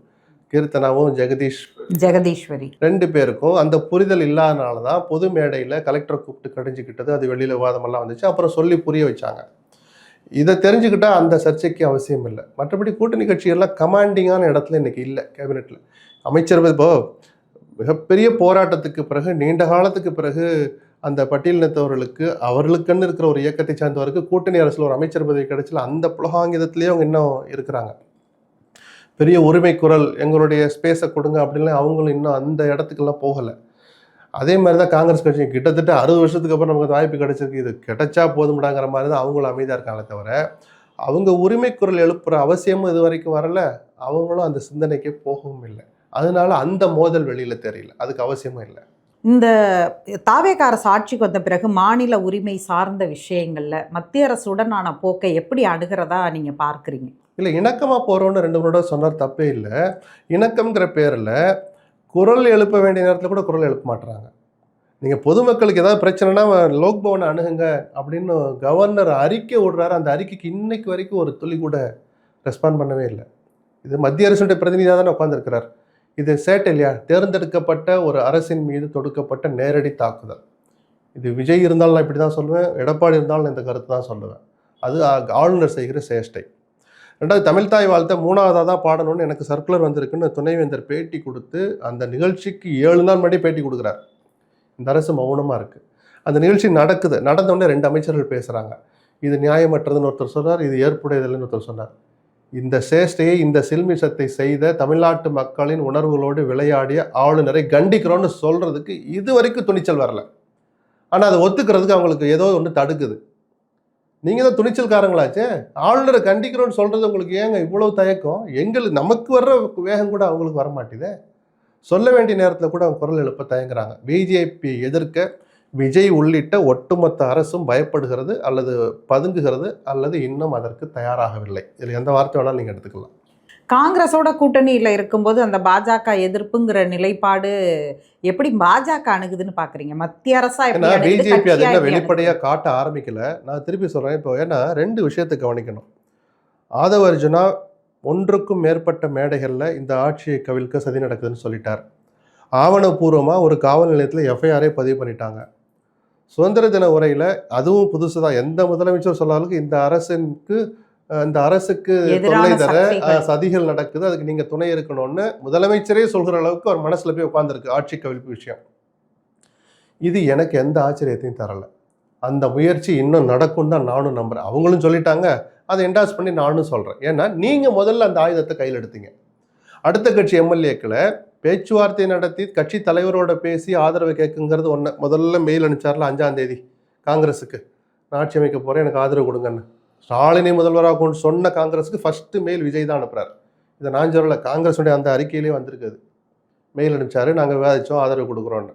கீர்த்தனாவும் ஜெகதீஸ்வரி 2 பேருக்கும் அந்த புரிதல் இல்லாதனால தான் பொது மேடையில் கலெக்டரை கூப்பிட்டு கடிஞ்சிக்கிட்டது. அது வெளியில் விவாதமெல்லாம் வந்துச்சு. அப்புறம் சொல்லி புரிய வச்சாங்க. இதை தெரிஞ்சுக்கிட்டால் அந்த சர்ச்சைக்கு அவசியம் இல்லை. மற்றபடி கூட்டணி கட்சிகள்லாம் கமாண்டிங்கான இடத்துல இன்றைக்கி இல்லை. கேபினெட்டில் அமைச்சர் இப்போ மிகப்பெரிய போராட்டத்துக்கு பிறகு, நீண்ட காலத்துக்கு பிறகு அந்த பட்டியலினத்தவர்களுக்கு அவர்களுக்குன்னு இருக்கிற ஒரு இயக்கத்தை சார்ந்தவருக்கு கூட்டணி அரசில் ஒரு அமைச்சர் பதவி கிடைச்சல அந்த புலகாங்கிதத்திலேயே அவங்க இன்னும் இருக்கிறாங்க. பெரிய உரிமை குரல், எங்களுடைய ஸ்பேஸை கொடுங்க அப்படின்லாம் அவங்களும் இன்னும் அந்த இடத்துக்கெல்லாம் போகலை. அதே மாதிரி தான் காங்கிரஸ் கட்சி கிட்டத்தட்ட 60 வருஷத்துக்கு அப்புறம் நமக்கு வாய்ப்பு கிடைச்சிருக்கு, இது கிடைச்சா போதும்டாங்கிற மாதிரி தான் அவங்களும் அமைதியாக இருக்காங்களே தவிர அவங்க உரிமை குரல் எழுப்புகிற அவசியமும் இது வரைக்கும் வரல. அவங்களும் அந்த சிந்தனைக்கே போகவும் இல்லை. அதனால அந்த மோதல் வெளியில் தெரியல, அதுக்கு அவசியமும் இல்லை. இந்த தாவேக அரசு ஆட்சிக்கு வந்த பிறகு மாநில உரிமை சார்ந்த விஷயங்களில் மத்திய அரசுடனான போக்கை எப்படி அணுகிறதா நீங்கள் பார்க்குறீங்க? இல்லை, இணக்கமாக போகிறோன்னு 2 முறை சொன்னார், தப்பே இல்லை. இணக்கம்ங்கிற பேரில் குரல் எழுப்ப வேண்டிய நேரத்தில் கூட குரல் எழுப்ப மாட்டுறாங்க. நீங்கள் பொதுமக்களுக்கு ஏதாவது பிரச்சனைனா லோக்பவனை அணுகுங்க அப்படின்னு கவர்னர் அறிக்கை விடுறாரு. அந்த அறிக்கைக்கு இன்னைக்கு வரைக்கும் ஒரு துளி கூட ரெஸ்பாண்ட் பண்ணவே இல்லை. இது மத்திய அரசுடைய பிரதிநிதியாக தானே உட்காந்துருக்கிறார். இது சேட்டை இல்லையா? தேர்ந்தெடுக்கப்பட்ட ஒரு அரசின் மீது தொடுக்கப்பட்ட நேரடி தாக்குதல். இது விஜய் இருந்தாலும் நான் இப்படி தான் சொல்லுவேன், எடப்பாடி இருந்தாலும் நான் இந்த கருத்து தான் சொல்லுவேன். அது ஆளுநர் செய்கிற சேஷ்டை. 2வது, தமிழ்தாய் வாழ்த்தை 3வதாக தான் பாடணும்னு எனக்கு சர்க்குலர் வந்திருக்குன்னு துணைவேந்தர் பேட்டி கொடுத்து அந்த நிகழ்ச்சிக்கு 7 நாள் முன்னாடி பேட்டி கொடுக்குறார். இந்த அரசு மௌனமாக இருக்குது. அந்த நிகழ்ச்சி நடக்குது. நடந்தோடனே 2 அமைச்சர்கள் பேசுகிறாங்க. இது நியாயமற்றதுன்னு ஒருத்தர் சொன்னார், இது ஏற்புடையதில்லைன்னு ஒருத்தர் சொன்னார். இந்த சேஷ்டையை, இந்த சில்மிஷத்தை செய்த தமிழ்நாட்டு மக்களின் உணர்வுகளோடு விளையாடிய ஆளுநரை கண்டிக்கிறோன்னு சொல்கிறதுக்கு இது வரைக்கும் துணிச்சல் வரல. ஆனால் அதை ஒத்துக்கிறதுக்கு அவங்களுக்கு ஏதோ ஒன்று தடுக்குது. நீங்கள் தான் துணிச்சல்காரங்களாச்சே. ஆளுநரை கண்டிக்கிறோன்னு சொல்கிறது உங்களுக்கு ஏங்க இவ்வளவு தயக்கம்? நமக்கு வர்ற வேகம் கூட அவங்களுக்கு வரமாட்டேதே. சொல்ல வேண்டிய நேரத்தில் கூட அவங்க குரல் எழுப்ப தயங்குறாங்க. பிஜேபி எதிர்க்க விஜய் உள்ளிட்ட ஒட்டுமொத்த அரசும் பயப்படுகிறது, அல்லது பதுங்குகிறது, அல்லது இன்னும் அதற்கு தயாராகவில்லை. இதில் எந்த வார்த்தை வேணாலும் நீங்கள் எடுத்துக்கலாம். காங்கிரஸோட கூட்டணியில் இருக்கும்போது அந்த பாஜக எதிர்ப்புங்கிற நிலைப்பாடு எப்படி பாஜக அணுகுதுன்னு பார்க்குறீங்க? மத்திய அரசா பிஜேபி அதை என்ன வெளிப்படையாக காட்ட ஆரம்பிக்கல. நான் திருப்பி சொல்கிறேன். இப்போ ஏன்னா 2 விஷயத்தை கவனிக்கணும். ஆதவ அர்ஜுனா ஒன்றுக்கும் மேற்பட்ட மேடைகளில் இந்த ஆட்சியை கவிழ்க்க சதி நடக்குதுன்னு சொல்லிட்டார். ஆவணப்பூர்வமாக ஒரு காவல் நிலையத்தில் எஃப்ஐஆரே பதிவு பண்ணிட்டாங்க. சுதந்திர தின உரையில் அதுவும் புதுசு தான். எந்த முதலமைச்சர் சொல்லாலும் இந்த அரசுக்கு தொல்லை தர சதிகள் நடக்குது, அதுக்கு நீங்கள் துணை இருக்கணும்னு முதலமைச்சரே சொல்கிற அளவுக்கு அவர் மனசில் போய் உட்காந்துருக்கு ஆட்சி கவிழ்ப்பு விஷயம். இது எனக்கு எந்த ஆச்சரியத்தையும் தரலை. அந்த முயற்சி இன்னும் நடக்கும் தான் நானும் நம்புகிறேன். அவங்களும் சொல்லிட்டாங்க, அதை என்டாஸ் பண்ணி நானும் சொல்கிறேன். ஏன்னா நீங்கள் முதல்ல அந்த ஆயுதத்தை கையில் எடுத்தீங்க. அடுத்த கட்சி எம்எல்ஏக்களை பேச்சுவார்த்தை நடத்தி கட்சி தலைவரோட பேசி ஆதரவு கேட்குங்கிறது ஒன்று. முதல்ல மெயில் அனுப்பிச்சார்ல 5ஆம் தேதி காங்கிரஸுக்கு, நான் ஆட்சி அமைக்க போகிறேன், எனக்கு ஆதரவு கொடுங்கன்னு. ஸ்டாலினை முதல்வராக கொண்டு சொன்ன காங்கிரஸுக்கு ஃபஸ்ட்டு மெயில் விஜய் தான் அனுப்புகிறார். இதை நான் சொல்லலை, காங்கிரஸுடைய அந்த அறிக்கையிலே வந்திருக்குது. மெயில் அனுப்பிச்சாரு, நாங்கள் விவாதித்தோம், ஆதரவு கொடுக்குறோன்னு.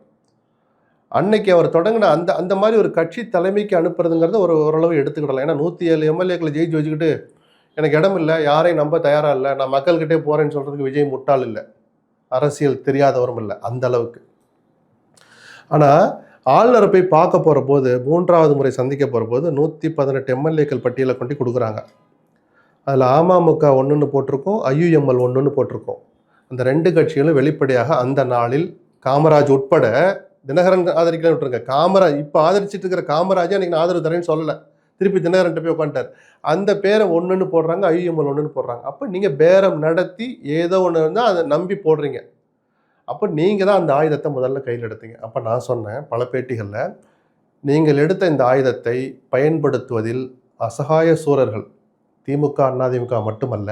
அன்னைக்கு அவர் தொடங்கின அந்த மாதிரி ஒரு கட்சி தலைமைக்கு அனுப்புறதுங்கிறத ஓரளவு எடுத்துக்கிடலாம். ஏன்னா 107 எம்எல்ஏக்களை ஜெயிச்சு வச்சுக்கிட்டு எனக்கு இடம் இல்லை, யாரையும் நம்ப தயாராக இல்லை, நான் மக்கள்கிட்டே போகிறேன்னு சொல்கிறதுக்கு விஜய் முட்டாள் இல்லை, அரசியல் தெரியாதவரும் இல்லை அந்த அளவுக்கு. ஆனால் ஆளுநரை போய் பார்க்க போகிற போது, 3வது முறை சந்திக்க போகிற போது 118 எம்எல்ஏக்கள் பட்டியலை கொண்டு கொடுக்குறாங்க. அதில் அமமுக 1ன்னு போட்டிருக்கோம், ஐயுஎம்எல் 1ன்னு போட்டிருக்கோம். அந்த 2 கட்சிகளும் வெளிப்படையாக அந்த நாளில் காமராஜ் உட்பட, தினகரன் ஆதரிக்கலான்னு விட்டுருங்க, காமராஜ் இப்போ ஆதரிச்சிட்டு இருக்கிற காமராஜை அன்றைக்கி நான் ஆதரவு தரேன்னு சொல்லலை, திருப்பி தினகரன்ட்ட போய் உட்காந்துட்டார். அந்த பேரை 1ன்னு போடுறாங்க, ஐயுஎம்எல் 1ன்னு போடுறாங்க. அப்போ நீங்கள் பேரம் நடத்தி ஏதோ ஒன்று இருந்தால் அதை நம்பி போடுறீங்க. அப்போ நீங்கள் தான் அந்த ஆயுதத்தை முதல்ல கையில் எடுத்தீங்க. அப்போ நான் சொன்னேன் பல பேட்டிகளில், நீங்கள் எடுத்த இந்த ஆயுதத்தை பயன்படுத்துவதில் அசகாய சூரர்கள் திமுக அதிமுக மட்டுமல்ல,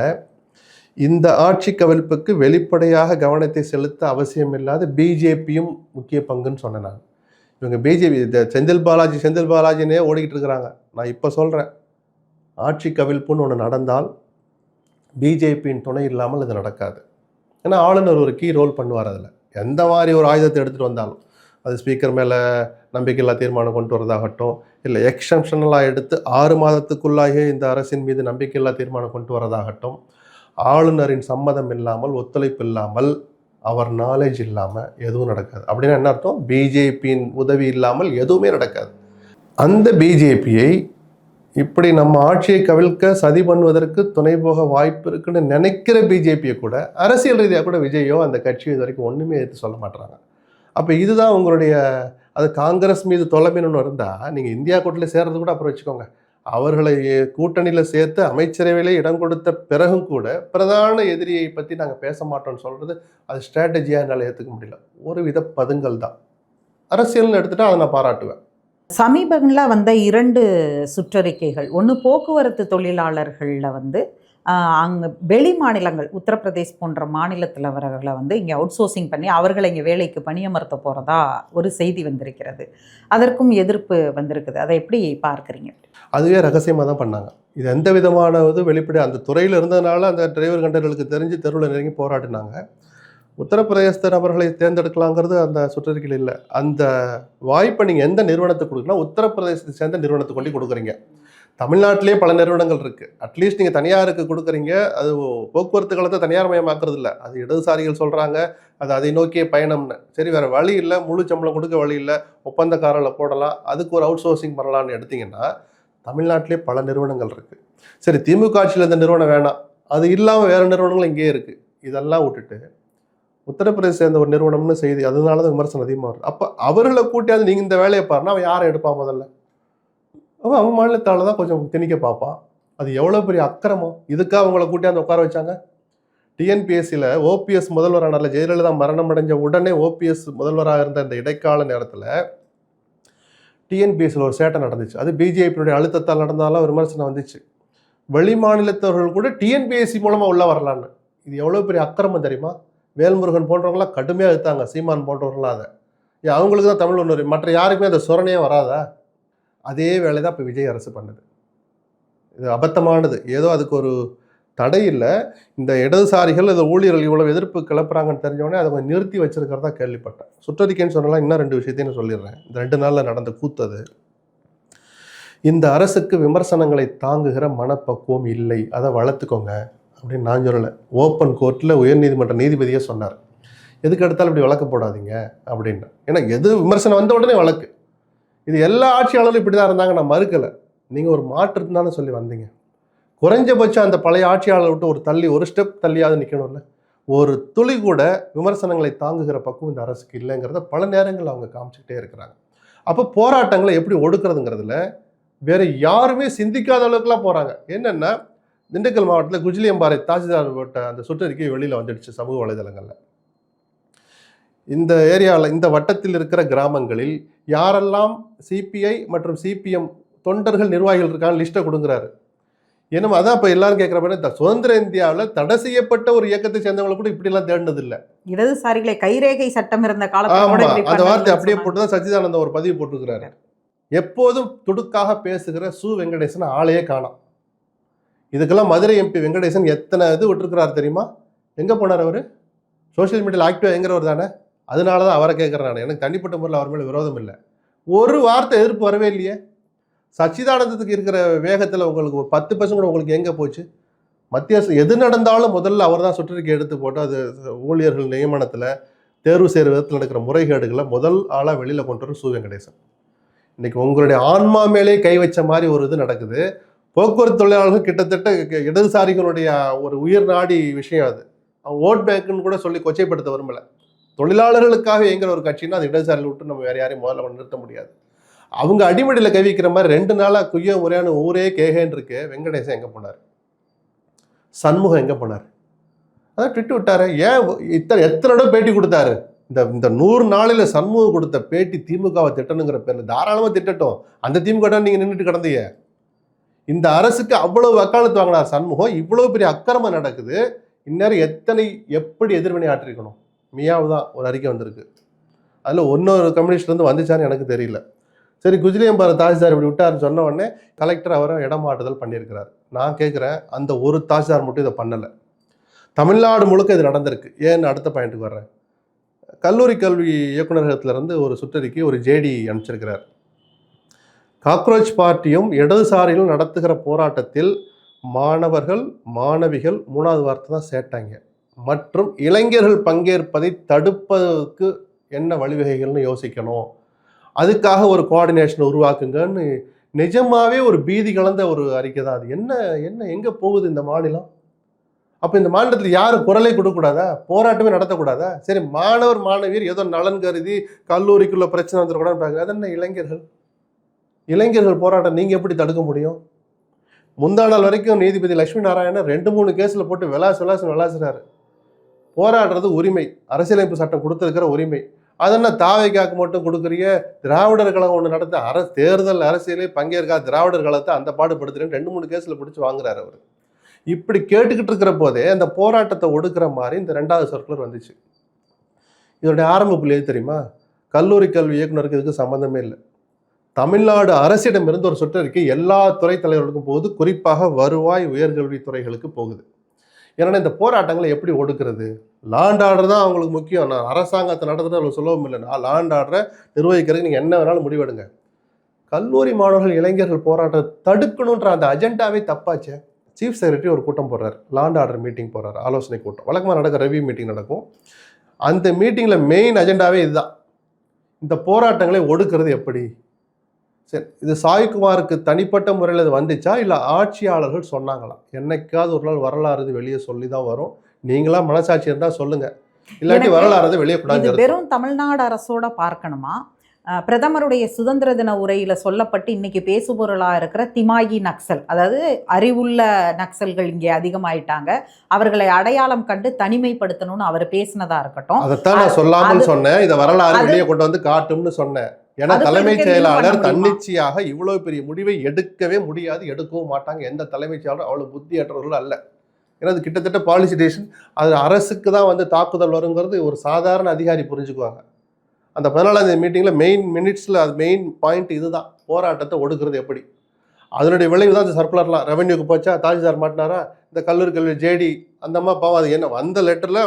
இந்த ஆட்சி கவிழ்ப்புக்கு வெளிப்படையாக கவனத்தை செலுத்த அவசியமில்லாத பிஜேபியும் முக்கிய பங்குன்னு சொன்னேன் நான். இவங்க பிஜேபி செந்தில் பாலாஜினே ஓடிக்கிட்டு இருக்கிறாங்க. நான் இப்போ சொல்கிறேன், ஆட்சி கவிழ்ப்புன்னு ஒன்று நடந்தால் பிஜேபியின் துணை இல்லாமல் இது நடக்காது. ஏன்னா ஆளுநர் ஒரு கீ ரோல் பண்ணுவார். அதில் எந்த மாதிரி ஒரு ஆயுதத்தை எடுத்துகிட்டு வந்தாலும், அது ஸ்பீக்கர் மேலே நம்பிக்கையில்லா தீர்மானம் கொண்டு வரதாகட்டும், இல்லை எக்ஸம்ஷனலாக எடுத்து 6 மாதத்துக்குள்ளாக இந்த அரசின் மீது நம்பிக்கையில்லா தீர்மானம் கொண்டு வரதாகட்டும், ஆளுநரின் சம்மதம் இல்லாமல், ஒத்துழைப்பு இல்லாமல், அவர் நாலேஜ் இல்லாமல் எதுவும் நடக்காது. அப்படின்னா என்ன அர்த்தம்? பிஜேபியின் உதவி இல்லாமல் எதுவுமே நடக்காது. அந்த பிஜேபியை இப்படி நம்ம ஆட்சியை கவிழ்க்க சதி பண்ணுவதற்கு துணை போக வாய்ப்பு இருக்குன்னு நினைக்கிற பிஜேபியை கூட அரசியல் ரீதியாக கூட விஜயோ அந்த கட்சியோ இது வரைக்கும் ஒன்றுமே எடுத்து சொல்ல மாட்டாங்க. அப்போ இதுதான் உங்களுடைய அது காங்கிரஸ் மீது தொலைமைன்னு இருந்தால் நீங்கள் இந்தியா கூட்டணியில் சேர்றது கூட அப்புறம் வச்சுக்கோங்க. அவர்களை கூட்டணியில் சேர்த்து அமைச்சரவையிலே இடம் கொடுத்த பிறகும் கூட பிரதான எதிரியை பற்றி நாங்கள் பேச மாட்டோம்னு சொல்கிறது அது ஸ்ட்ராட்டஜியாக என்னால் ஏற்றுக்க முடியல. ஒரு வித பதுங்கல் தான். அரசியல்னு எடுத்துகிட்டா அதை நான் பாராட்டுவேன். சமீபங்களில் வந்த 2 சுற்றறிக்கைகள், ஒன்று போக்குவரத்து தொழிலாளர்களில் வந்து அங்கே வெளி மாநிலங்கள் உத்தரப்பிரதேஷ் போன்ற மாநிலத்தில் அவர்களை வந்து இங்கே அவுட் சோர்சிங் பண்ணி அவர்களை இங்கே வேலைக்கு பணியமர்த்த போகிறதா ஒரு செய்தி வந்திருக்கிறது. அதற்கும் எதிர்ப்பு வந்திருக்குது. அதை எப்படி பார்க்குறீங்க? அதுவே ரகசியமாக தான் பண்ணாங்க. இது எந்த விதமான வெளிப்படை அந்த துறையில் இருந்ததுனால அந்த டிரைவர் கண்டர்களுக்கு தெரிஞ்சு தெருவில் நெருங்கி போராடினாங்க. உத்தரப்பிரதேச நபர்களை தேர்ந்தெடுக்கலாங்கிறது அந்த சுற்றறிக்கையில் இல்லை. அந்த வாய்ப்பை நீங்கள் எந்த நிறுவனத்துக்கு கொடுக்கலாம், உத்தரப்பிரதேசத்தை சேர்ந்த நிறுவனத்துக்கு கொண்டு கொடுக்குறீங்க. தமிழ்நாட்டிலே பல நிறுவனங்கள் இருக்குது. அட்லீஸ்ட் நீங்கள் தனியாருக்கு கொடுக்குறீங்க, அது போக்குவரத்து காலத்தை தனியார் மயமாக்குறது இல்லை. அது இடதுசாரிகள் சொல்கிறாங்க அது அதை நோக்கிய பயணம்னு. சரி, வேறு வழி இல்லை, முழு சம்பளம் கொடுக்க வழி இல்லை, ஒப்பந்தக்காரர்களை போடலாம், அதுக்கு ஒரு அவுட் சோர்சிங் பண்ணலான்னு எடுத்திங்கன்னா தமிழ்நாட்டிலே பல நிறுவனங்கள் இருக்குது. சரி, திமுக ஆட்சியில் இந்த நிறுவனம் வேணாம், அது இல்லாமல் வேறு நிறுவனங்கள் இங்கேயே இருக்குது. இதெல்லாம் விட்டுட்டு உத்தரப்பிரதேச சேர்ந்த ஒரு நிறுவனம்னு செய்தி, அதனால தான் விமர்சனம் அதிகமாக வருது. அப்போ அவர்களை கூட்டியாவது நீங்கள் இந்த வேலையை பாருன்னா அவன் யாரை எடுப்பான்? முதல்ல அவன் மாநிலத்தால் தான் கொஞ்சம் திணிக்க பார்ப்பான். அது எவ்வளோ பெரிய அக்கிரமம். இதுக்காக அவங்கள கூட்டியாந்து உட்கார வச்சாங்க. டிஎன்பிஎஸ்சியில் ஓபிஎஸ் முதல்வரானால ஜெயலலிதா மரணம் அடைஞ்ச உடனே ஓபிஎஸ் முதல்வராக இருந்த இந்த இடைக்கால நேரத்தில் டிஎன்பிஎஸ்சியில் ஒரு சேட்டை நடந்துச்சு. அது பிஜேபியுடைய அழுத்தத்தால் நடந்தாலும் விமர்சனம் வந்துச்சு. வெளி மாநிலத்தவர்கள் கூட டிஎன்பிஎஸ்சி மூலமாக உள்ள வரலான்னு. இது எவ்வளோ பெரிய அக்கிரமம் தெரியுமா? வேல்முருகன் போன்றவங்களாம் கடுமையாக எடுத்தாங்க, சீமான் போன்றவர்களாம். அதை அவங்களுக்கு தான் தமிழ் ஒன்று, மற்ற யாருக்குமே அந்த சுரணையே வராதா? அதே வேலை தான் இப்போ விஜய் அரசு பண்ணுது. இது அபத்தமானது. ஏதோ அதுக்கு ஒரு தடை இல்லை. இந்த இடதுசாரிகள் இந்த ஊழியர்கள் இவ்வளோ எதிர்ப்பு கிளப்புறாங்கன்னு தெரிஞ்சோடனே அதை கொஞ்சம் நிறுத்தி வச்சிருக்கிறதா கேள்விப்பட்டேன். சுற்றறிக்கைன்னு சொன்னாலாம் இன்னும் 2 விஷயத்தையும் நான் சொல்லிடுறேன். இந்த 2 நாளில் நடந்த கூத்தது. இந்த அரசுக்கு விமர்சனங்களை தாங்குகிற மனப்பக்குவம் இல்லை, அதை வளர்த்துக்கோங்க அப்படின்னு நான் சொல்லலை. ஓப்பன் கோர்ட்டில் உயர்நீதிமன்ற நீதிபதியே சொன்னார், எதுக்கு எடுத்தாலும் இப்படி வழக்கு போடாதீங்க அப்படின்னு. ஏன்னா எது விமர்சனம் வந்த உடனே வழக்கு. இது எல்லா ஆட்சியாளரும் இப்படி தான் இருந்தாங்க, நான் மறுக்கலை. நீங்கள் ஒரு மாற்று தானே சொல்லி வந்தீங்க. குறைஞ்சபட்சம் அந்த பழைய ஆட்சியாளரை விட்டு ஒரு ஸ்டெப் தள்ளியாவது நிற்கணும்ல. ஒரு துளி கூட விமர்சனங்களை தாங்குகிற பக்கம் இந்த அரசுக்கு இல்லைங்கிறத பல நேரங்கள் அவங்க காமிச்சிக்கிட்டே இருக்கிறாங்க. அப்போ போராட்டங்களை எப்படி ஒடுக்கிறதுங்கிறதுல வேற யாருமே சிந்திக்காத அளவுக்குலாம் போகிறாங்க. என்னென்னா, திண்டுக்கல் மாவட்டத்தில் குஜிலியம்பாறை தாசில்தார் போட்ட அந்த சுற்றறிக்கை வெளியில் வந்துடுச்சு சமூக வலைதளங்களில். இந்த ஏரியாவில், இந்த வட்டத்தில் இருக்கிற கிராமங்களில் யாரெல்லாம் சிபிஐ மற்றும் சிபிஎம் தொண்டர்கள் நிர்வாகிகள் இருக்காங்க லிஸ்ட்டை கொடுங்குறாரு. ஏன்னா அதான் இப்போ எல்லாரும் கேட்குற மாதிரி சுதந்திர இந்தியாவில் தடை செய்யப்பட்ட ஒரு இயக்கத்தை சேர்ந்தவங்களை கூட இப்படிலாம் தேடினது இல்லை. இடதுசாரிகளை கைரேகை சட்டம் இருந்த காலத்தில் அந்த வார்த்தை அப்படியே போட்டு தான் சச்சிதானந்தம் ஒரு பதிவு போட்டுருக்கிறாரு. எப்போதும் துடுக்காக பேசுகிற சு வெங்கடேசன் ஆளையே காணோம். இதுக்கெல்லாம் மதுரை எம்பி வெங்கடேசன் எத்தனை இது விட்டுருக்கிறார் தெரியுமா? எங்கே போனார் அவர்? சோஷியல் மீடியாவில் ஆக்டிவாக எங்கிறவர் தானே. அதனால தான் அவரை கேட்குறேன் நான். எனக்கு தனிப்பட்ட முறையில் அவர் மேலே விரோதம் இல்லை. ஒரு வார்த்தை எதிர்ப்பு வரவே இல்லையே. சச்சிதானந்தத்துக்கு இருக்கிற வேகத்தில் உங்களுக்கு ஒரு 10% கூட உங்களுக்கு எங்கே போச்சு? மத்திய அரசு எது நடந்தாலும் முதல்ல அவர் தான் சுற்றறிக்கை எடுத்து போட்டு அது ஊழியர்கள் நியமனத்தில் தேர்வு செய்கிற விதத்தில் நடக்கிற முறைகேடுகளை முதல் ஆளாக வெளியில் கொண்டு வரும் சு வெங்கடேசன். இன்றைக்கி உங்களுடைய ஆன்மா மேலே கை வச்ச மாதிரி ஒரு இது நடக்குது. போக்குவரத்து தொழிலாளர்கள் கிட்டத்தட்ட இடதுசாரிகளுடைய ஒரு உயிர் நாடி விஷயம். அது அவங்க ஓட் பேங்க்குன்னு கூட சொல்லி கொச்சைப்படுத்த விரும்பலை. தொழிலாளர்களுக்காக எங்கிற ஒரு கட்சின்னா அது இடதுசாரிகள் விட்டு நம்ம வேறு யாரையும் முதல்ல நிறுத்த முடியாது. அவங்க அடிமடியில் கவிக்கிற மாதிரி 2 நாளாக குய்ய முறையான ஊரே கேகேன்னு இருக்கு. வெங்கடேசன் எங்கே போனார்? சண்முகம் எங்கே போனார்? அதான் ட்விட்டு விட்டாரு. ஏன் எத்தனை இடம் பேட்டி கொடுத்தாரு? இந்த 100 நாளில் சண்முகம் கொடுத்த பேட்டி திமுகவை திட்டணுங்கிற பேரில் தாராளமாக திட்டட்டும். அந்த திமுக நீங்கள் நின்றுட்டு கிடந்தீங்க. இந்த அரசுக்கு அவ்வளவு வக்காலத்து வாங்கினார் சண்முகம். இவ்வளோ பெரிய அக்கிரமம் நடக்குது. இந்நேரம் எப்படி எதிர்வினை ஆற்றிருக்கணும்? மியாவு தான் ஒரு அறிக்கை வந்திருக்கு. அதில் இன்னொரு கம்யூனிஸ்ட்லேருந்து வந்துச்சான்னு எனக்கு தெரியல. சரி, குஜிலியம்பாறை தாசில்தார் இப்படி விட்டாருன்னு சொன்ன உடனே கலெக்டர் அவரை இடமாற்றுதல் பண்ணியிருக்கிறார். நான் கேட்குறேன், அந்த ஒரு தாசில்தார் மட்டும் இதை பண்ணலை. தமிழ்நாடு முழுக்க இது நடந்திருக்கு. ஏன்னு அடுத்த பாயிண்ட்டுக்கு வர்றேன். கல்லூரி கல்வி இயக்குநரகத்திலிருந்து ஒரு சுற்றறிக்கை ஒரு ஜேடி அனுப்பிச்சிருக்கிறார். காக்ரோச் பார்ட்டியும் இடதுசாரிகளும் நடத்துகிற போராட்டத்தில் மாணவர்கள் மாணவிகள் 3வது வார்த்தை தான் சேட்டாங்க மற்றும் இளைஞர்கள் பங்கேற்பதை தடுப்பதற்கு என்ன வழிவகைகள்னு யோசிக்கணும். அதுக்காக ஒரு கோஆர்டினேஷன் உருவாக்குங்கன்னு நிஜமாவே ஒரு பீதி கலந்த ஒரு அறிக்கை தான் அது. என்ன என்ன எங்கே போகுது இந்த மாநிலம்? அப்போ இந்த மாநிலத்தில் யாரும் குரலை கொடுக்கக்கூடாதா? போராட்டமே நடத்தக்கூடாதா? சரி, மாணவர் மாணவியர் ஏதோ நலன் கருதி கல்லூரிக்குள்ள பிரச்சனை வந்துடக்கூடாதுன்னு பார்க்குறது. அது என்ன இளைஞர்கள் போராட்டம் நீங்கள் எப்படி தடுக்க முடியும்? முந்தா நாள் வரைக்கும் நீதிபதி லட்சுமி நாராயணன் 2-3 கேஸில் போட்டு விளாசுறாரு. போராடுறது உரிமை, அரசியலமைப்பு சட்டம் கொடுத்துருக்கிற உரிமை. அதென்ன தாவைக்காக்கு மட்டும் கொடுக்குறிய? திராவிடர் கழகம் ஒன்று நடத்த தேர்தல் அரசியலே பங்கேற்காத திராவிடர் கழகத்தை அந்த பாடுபடுத்துறேன்னு 2-3 கேஸில் பிடிச்சி வாங்குறாரு அவர். இப்படி கேட்டுக்கிட்டு இருக்கிற போதே அந்த போராட்டத்தை ஒடுக்குற மாதிரி இந்த 2வது சர்க்குலர் வந்துச்சு. இதோடைய ஆரம்ப புள்ளி எது தெரியுமா? கல்லூரி கல்வி இயக்குனருக்கு இதுக்கு சம்மந்தமே இல்லை. தமிழ்நாடு அரசிடமிருந்து ஒரு சுற்றறிக்கை எல்லா துறை தலைவர்களுக்கும் போகுது, குறிப்பாக வருவாய் உயர்கல்வி துறைகளுக்கு போகுது. ஏன்னா இந்த போராட்டங்களை எப்படி ஒடுக்குறது? லாண்ட் ஆர்டர் தான் அவங்களுக்கு முக்கியம். நான் அரசாங்கத்தை நடத்துறது அவங்களுக்கு சொல்லவும் இல்லை. நான் லாண்ட் ஆர்டரை நிர்வகிக்கிறதுக்கு நீங்கள் என்ன வேணாலும் முடிவெடுங்க. கல்லூரி மாணவர்கள் இளைஞர்கள் போராட்டத்தை தடுக்கணுன்ற அந்த அஜெண்டாவே தப்பாச்சே. சீஃப் செக்ரட்டரி ஒரு கூட்டம் போடுறாரு, லாண்ட் ஆர்டர் மீட்டிங் போடுறாரு, ஆலோசனை கூட்டம். வழக்கமாக நடக்கிற ரிவ்யூ மீட்டிங் நடக்கும். அந்த மீட்டிங்கில் மெயின் அஜெண்டாவே இதுதான், இந்த போராட்டங்களை ஒடுக்கிறது எப்படி. சரி, இது சாய்குமாருக்கு தனிப்பட்ட முறையில் இது வந்துச்சா இல்லை ஆட்சியாளர்கள் சொன்னாங்களா? என்னைக்காவது ஒரு நாள் வரலாறு இது வெளியே சொல்லி தான் வரும். நீங்களா மனசாட்சி இருந்தால் சொல்லுங்க, இல்லாட்டி வரலாறு வெளியே கூடாது. வெறும் தமிழ்நாடு அரசோட பார்க்கணுமா? பிரதமருடைய சுதந்திர தின உரையில் சொல்லப்பட்டு இன்னைக்கு பேசுபொருளாக இருக்கிற திமாகி நக்சல், அதாவது அறிவுள்ள நக்சல்கள் இங்கே அதிகமாயிட்டாங்க, அவர்களை அடையாளம் கண்டு தனிமைப்படுத்தணும்னு அவர் பேசினதா இருக்கட்டும். அதைத்தான் நான் சொல்லாமல் சொன்னேன், இதை வரலாறு வெளியே கொண்டு வந்து காட்டும்னு சொன்னேன். ஏன்னா தலைமைச் செயலாளர் தன்னிச்சையாக இவ்வளவு பெரிய முடிவை எடுக்கவே முடியாது, எடுக்கவும் மாட்டாங்க. எந்த தலைமைச் செயலாளர் அவ்வளவு புத்தியற்றவர்கள் அல்ல. ஏன்னா அது கிட்டத்தட்ட பாலிசி டெசிஷன். அது அரசுக்கு தான் வந்து தாக்குதல் வருங்கிறது ஒரு சாதாரண அதிகாரி புரிஞ்சுக்குவாங்க. அந்த 14ஆம் மீட்டிங்கில் மெயின் மினிட்ஸில் அது மெயின் பாயிண்ட் இதுதான், போராட்டத்தை ஒடுக்குறது எப்படி. அதனுடைய விளைவு தான் இந்த சர்க்குலர்லாம். ரெவென்யூக்கு போச்சா, தாசில்தார் மாட்டினாரா, இந்த கல்லூரி கல்வி ஜேடி அந்த மாதிரி பாவம். அது என்ன வந்த லெட்டரில்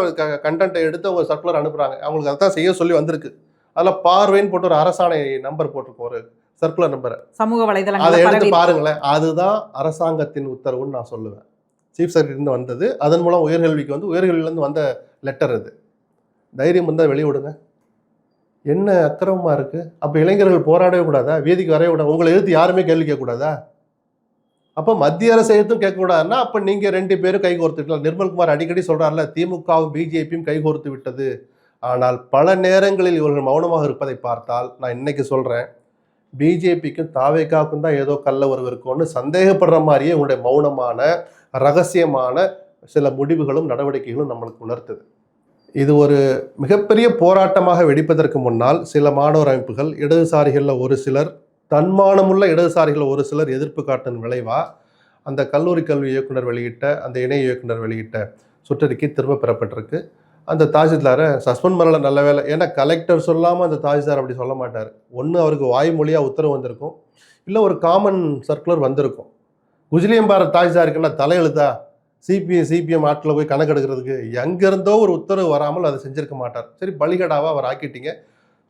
கண்டென்ட்டை எடுத்து அவங்க சர்க்குலர் அனுப்புகிறாங்க. அவங்களுக்கு அதான் செய்ய சொல்லி வந்திருக்கு. அதில் பார்வைன்னு போட்டு ஒரு அரசாணை நம்பர் போட்டிருக்கோம், ஒரு சர்க்குலர் நம்பரை, சமூக வலைதளங்கள் அதை எடுத்து பாருங்களேன். அதுதான் அரசாங்கத்தின் உத்தரவுன்னு நான் சொல்லுவேன். சீஃப் செக்ரட்டரியிருந்து வந்தது, அதன் மூலம் உயர்கல்விக்கு வந்து உயர்கல்வியிலேருந்து வந்த லெட்டர் அது. தைரியம் இருந்தால் வெளியே விடுங்க. என்ன அக்கிரமமாக இருக்குது? அப்போ இளைஞர்கள் போராடவே கூடாதா? வீதிக்கு வரவே கூடாது? உங்களை எதிர்த்து யாருமே கேள்வி கேட்கக்கூடாதா? அப்போ மத்திய அரசு எதிர்த்தும் கேட்கக்கூடாதுன்னா அப்போ நீங்கள் 2 பேரும் கைகோர்த்துக்கலாம். நிர்மல்குமார் அடிக்கடி சொல்கிறார்ல, திமுகவும் பிஜேபியும் கைகோர்த்து விட்டது. ஆனால் பல நேரங்களில் இவர்கள் மௌனமாக இருப்பதை பார்த்தால், நான் இன்னைக்கு சொல்கிறேன், பிஜேபிக்கும் தாவேக்காவுக்கும் தான் ஏதோ கள்ள உறவு இருக்கும்னு சந்தேகப்படுற மாதிரியே உங்களுடைய மௌனமான ரகசியமான சில முடிவுகளும் நடவடிக்கைகளும் நம்மளுக்கு உணர்த்துது. இது ஒரு மிகப்பெரிய போராட்டமாக வெடிப்பதற்கு முன்னால் சில மாணவர் அமைப்புகள், இடதுசாரிகளில் ஒரு சிலர், தன்மானமுள்ள இடதுசாரிகளில் ஒரு சிலர் எதிர்ப்பு காட்டின் விளைவா அந்த கல்லூரி கல்வி இயக்குனர் வெளியிட்ட, அந்த இணை இயக்குனர் வெளியிட்ட சுற்றறிக்கை திரும்ப பெறப்பட்டிருக்கு. அந்த தாசில்தாரை சஸ்பெண்ட் பண்ணல, நல்ல வேலை. ஏன்னா கலெக்டர் சொல்லாமல் அந்த தாசில்தார் அப்படி சொல்ல மாட்டார். ஒன்று அவருக்கு வாய்மொழியாக உத்தரவு வந்திருக்கும், இல்லை ஒரு காமன் சர்க்குலர் வந்திருக்கும். குஜிலியம்பாறை தாசில்தாருக்குன்னா தலையெழுத்தா சிபிஎம் ஆட்டில் போய் கணக்கெடுக்கிறதுக்கு? எங்கேருந்தோ ஒரு உத்தரவு வராமல் அதை செஞ்சிருக்க மாட்டார். சரி, பலிகடாவாக அவர் ஆக்கிட்டீங்க.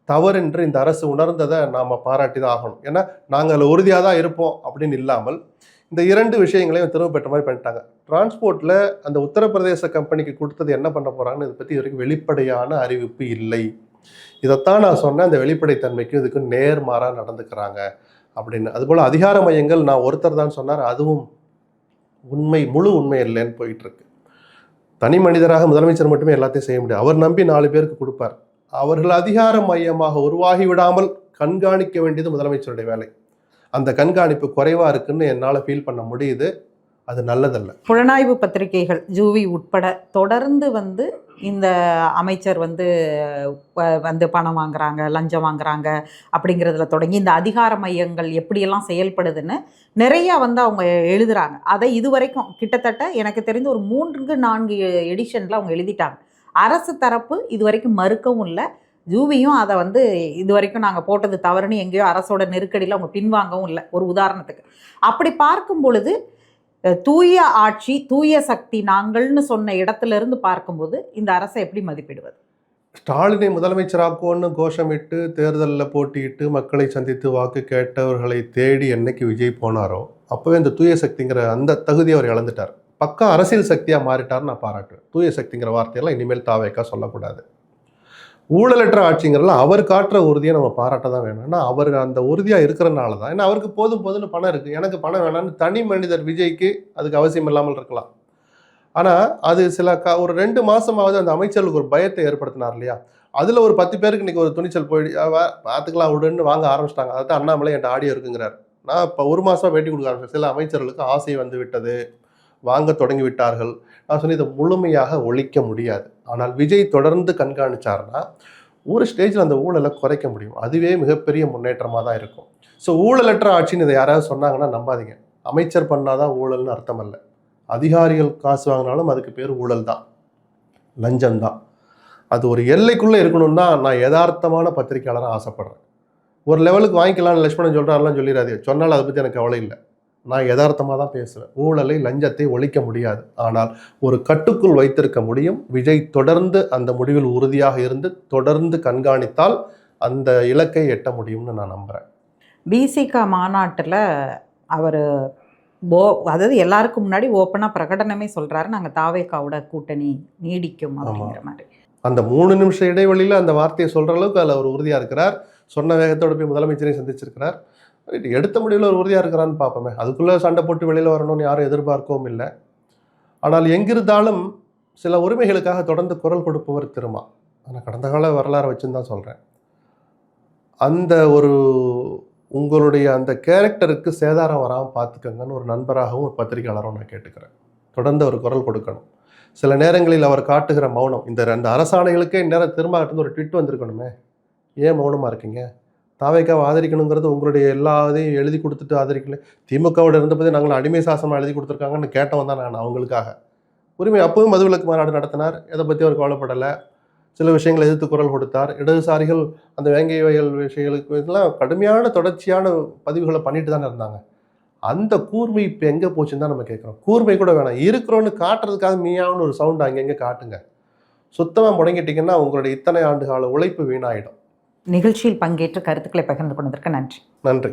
தவறென்று இந்த அரசு உணர்ந்ததை நாம் பாராட்டி தான் ஆகணும். ஏன்னா நாங்கள் அதில் உறுதியாக தான் இருப்போம் அப்படின்னு இல்லாமல் இந்த 2 விஷயங்களையும் திரும்ப பெற்ற மாதிரி பண்ணிட்டாங்க. டிரான்ஸ்போர்ட்டில் அந்த உத்தரப்பிரதேச கம்பெனிக்கு கொடுத்தது என்ன பண்ண போகிறாங்கன்னு இதை பற்றி வரைக்கும் வெளிப்படையான அறிவிப்பு இல்லை. இதைத்தான் நான் சொன்னேன், அந்த வெளிப்படைத்தன்மைக்கு இதுக்கு நேர்மாறாக நடந்துக்கிறாங்க அப்படின்னு. அதுபோல் அதிகார மையங்கள் நான் ஒருத்தர் தான் சொன்னார், அதுவும் முழு உண்மை இல்லைன்னு போயிட்டு இருக்கு. தனி மனிதராக முதலமைச்சர் மட்டுமே எல்லாத்தையும் செய்ய முடியாது. அவர் நம்பி 4 பேருக்கு கொடுப்பார். அவர்கள் அதிகார மையமாக உருவாகி விடாமல் கண்காணிக்க வேண்டியது முதலமைச்சருடைய வேலை. அந்த கண்காணிப்பு குறைவாக இருக்குன்னு என்னால் ஃபீல் பண்ண முடியுது. அது நல்லதல்ல. புலனாய்வு பத்திரிகைகள் ஜூவி உட்பட தொடர்ந்து வந்து இந்த அமைச்சர் வந்து பணம் வாங்குறாங்க, லஞ்சம் வாங்குறாங்க அப்படிங்கிறதுல தொடங்கி இந்த அதிகார மையங்கள் எப்படியெல்லாம் செயல்படுதுன்னு நிறையா வந்து அவங்க எழுதுகிறாங்க. அதை இதுவரைக்கும் கிட்டத்தட்ட எனக்கு தெரிந்து ஒரு 3-4 எடிஷனில் அவங்க எழுதிட்டாங்க. அரசு தரப்பு இது வரைக்கும் மறுக்கவும் இல்லை, ஜூவியும் அதை வந்து இது வரைக்கும் நாங்கள் போட்டது தவறுன்னு எங்கேயோ அரசோட நெருக்கடியில் அவங்க பின்வாங்கவும் இல்லை. ஒரு உதாரணத்துக்கு அப்படி பார்க்கும் பொழுது தூய ஆட்சி, தூய சக்தி நாங்கள்னு சொன்ன இடத்துல இருந்து பார்க்கும்போது இந்த அரசை எப்படி மதிப்பிடுவது? ஸ்டாலினை முதலமைச்சராக்குவோன்னு கோஷமிட்டு தேர்தலில் போட்டியிட்டு மக்களை சந்தித்து வாக்கு கேட்டவர்களை தேடி என்னைக்கு விஜய் போனாரோ அப்போவே இந்த தூய சக்திங்கிற அந்த தகுதியை அவர் இழந்துட்டார். பக்கா அரசியல் சக்தியாக மாறிட்டார்னு நான் பாராட்டுவேன். தூய சக்திங்கிற வார்த்தையெல்லாம் இனிமேல் தாவேக்கா சொல்லக்கூடாது. ஊழலற்ற ஆட்சிங்கிறதுல அவர் காட்டுற உறுதியை நம்ம பாராட்ட தான் வேணும். ஏன்னா அவர் அந்த உறுதியாக இருக்கிறனால தான். ஏன்னா அவருக்கு போதும் போதும்னு பணம் இருக்குது, எனக்கு பணம் வேணாம்னு தனி மனிதர் விஜய்க்கு அதுக்கு அவசியம் இல்லாமல் இருக்கலாம். ஆனால் அது சில ஒரு 2 மாதமாவது அந்த அமைச்சர்களுக்கு ஒரு பயத்தை ஏற்படுத்தினார் இல்லையா? அதில் ஒரு 10 பேருக்கு இன்றைக்கி ஒரு துணிச்சல் போய் பார்த்துக்கலாம் விடுன்னு வாங்க ஆரம்பிச்சிட்டாங்க. அதான் அண்ணாமலை என்கிட்ட ஆடியோ இருக்குங்கிறார். நான் இப்போ 1 மாதமாக பேட்டி கொடுக்க ஆரம்பிச்சேன். சில அமைச்சர்களுக்கு ஆசை வந்து விட்டது, வாங்க தொடங்கி விட்டார்கள். நான் சொன்னேன், இதை முழுமையாக ஒழிக்க முடியாது. ஆனால் விஜய் தொடர்ந்து கண்காணிச்சார்னா ஒரு ஸ்டேஜில் அந்த ஊழலை குறைக்க முடியும். அதுவே மிகப்பெரிய முன்னேற்றமாக தான் இருக்கும். ஸோ ஊழலற்ற ஆட்சின்னு இதை யாராவது சொன்னாங்கன்னா நம்பாதீங்க. அமைச்சர் பண்ணாதான் ஊழல்னு அர்த்தம் அல்ல. அதிகாரிகள் காசு வாங்கினாலும் அதுக்கு பேர் ஊழல் தான், லஞ்சம் தான். அது ஒரு எல்லைக்குள்ளே இருக்கணும்னு தான் நான் யதார்த்தமான பத்திரிகையாளராக ஆசைப்படுறேன். ஒரு லெவலுக்கு வாங்கிக்கலாம்னு லட்சுமணன் சொல்கிறாரெல்லாம் சொல்லிடாதே, சொன்னாலும் அதை பற்றி எனக்கு கவலை இல்லை. நான் யதார்த்தமாக தான் பேசுவேன். ஊழலை, லஞ்சத்தை ஒழிக்க முடியாது, ஆனால் ஒரு கட்டுக்குள் வைத்திருக்க முடியும். விஜய் தொடர்ந்து அந்த முடிவில் உறுதியாக இருந்து தொடர்ந்து கண்காணித்தால் அந்த இலக்கை எட்ட முடியும்னு நான் நம்புகிறேன். பிசிக மாநாட்டில் அவர் அதாவது எல்லாருக்கும் முன்னாடி ஓப்பனாக பிரகடனமே சொல்கிறாரு, நாங்கள் தாவேகாவோட கூட்டணி நீடிக்கும் அப்படிங்கிற மாதிரி. அந்த 3 நிமிஷ இடைவெளியில் அந்த வார்த்தையை சொல்கிற அளவுக்கு அதில் அவர் உறுதியாக இருக்கிறார். சொன்ன வேகத்தோடு போய் முதலமைச்சரையும் சந்திச்சிருக்கிறார். எடுத்த முடிவில் ஒரு உறுதியாக இருக்கிறான்னு பார்ப்போமே. அதுக்குள்ளே சண்டை போட்டு வெளியில் வரணும்னு யாரும் எதிர்பார்க்கவும் இல்லை. ஆனால் எங்கிருந்தாலும் சில உரிமைகளுக்காக தொடர்ந்து குரல் கொடுப்பவர் திருமா. ஆனால் கடந்த கால வரலாறு வச்சுன்னு தான் சொல்கிறேன். அந்த ஒரு உங்களுடைய அந்த கேரக்டருக்கு சேதாரம் வராமல் பார்த்துக்கங்கன்னு ஒரு நண்பராகவும் ஒரு பத்திரிகையாளரும் நான் கேட்டுக்கிறேன். தொடர்ந்து அவர் குரல் கொடுக்கணும். சில நேரங்களில் அவர் காட்டுகிற மௌனம், இந்த 2 அரசாணைகளுக்கே இந்நேரம் திரும்ப ஒரு ட்விட் வந்திருக்கணுமே, ஏன் மௌனமாக இருக்கீங்க? தாவேக்காவை ஆதரிக்கணுங்கிறது உங்களுடைய எல்லா இதையும் எழுதி கொடுத்துட்டு ஆதரிக்கல. திமுகவோட இருந்தபோதே நாங்கள் அடிமை சாசனம் எழுதி கொடுத்துருக்காங்கன்னு கேட்டவன் தான் நான் அவங்களுக்காக. உரிமை அப்பவும் மதுவிலக்கு மாநாடு நடத்தினார், எதை பற்றி அவர் கவலைப்படலை. சில விஷயங்களை எதிர்த்து குரல் கொடுத்தார். இடதுசாரிகள் அந்த வேங்கை வயல் விஷயங்களுக்கு இதெல்லாம் கடுமையான தொடர்ச்சியான பதிவுகளை பண்ணிட்டு தானே இருந்தாங்க. அந்த கூர்மை இப்போ எங்கே போச்சுன்னு தான் நம்ம கேட்குறோம். கூர்மை கூட வேணாம், இருக்கிறோன்னு காட்டுறதுக்காக மீயான்னு ஒரு சவுண்ட் அங்கங்கே காட்டுங்க. சுத்தமாக முடங்கிட்டீங்கன்னா உங்களுடைய இத்தனை ஆண்டு கால உழைப்பு வீணாயிடும். நிகழ்ச்சியில் பங்கேற்று கருத்துக்களை பகிர்ந்து கொண்டதற்கு நன்றி. நன்றி.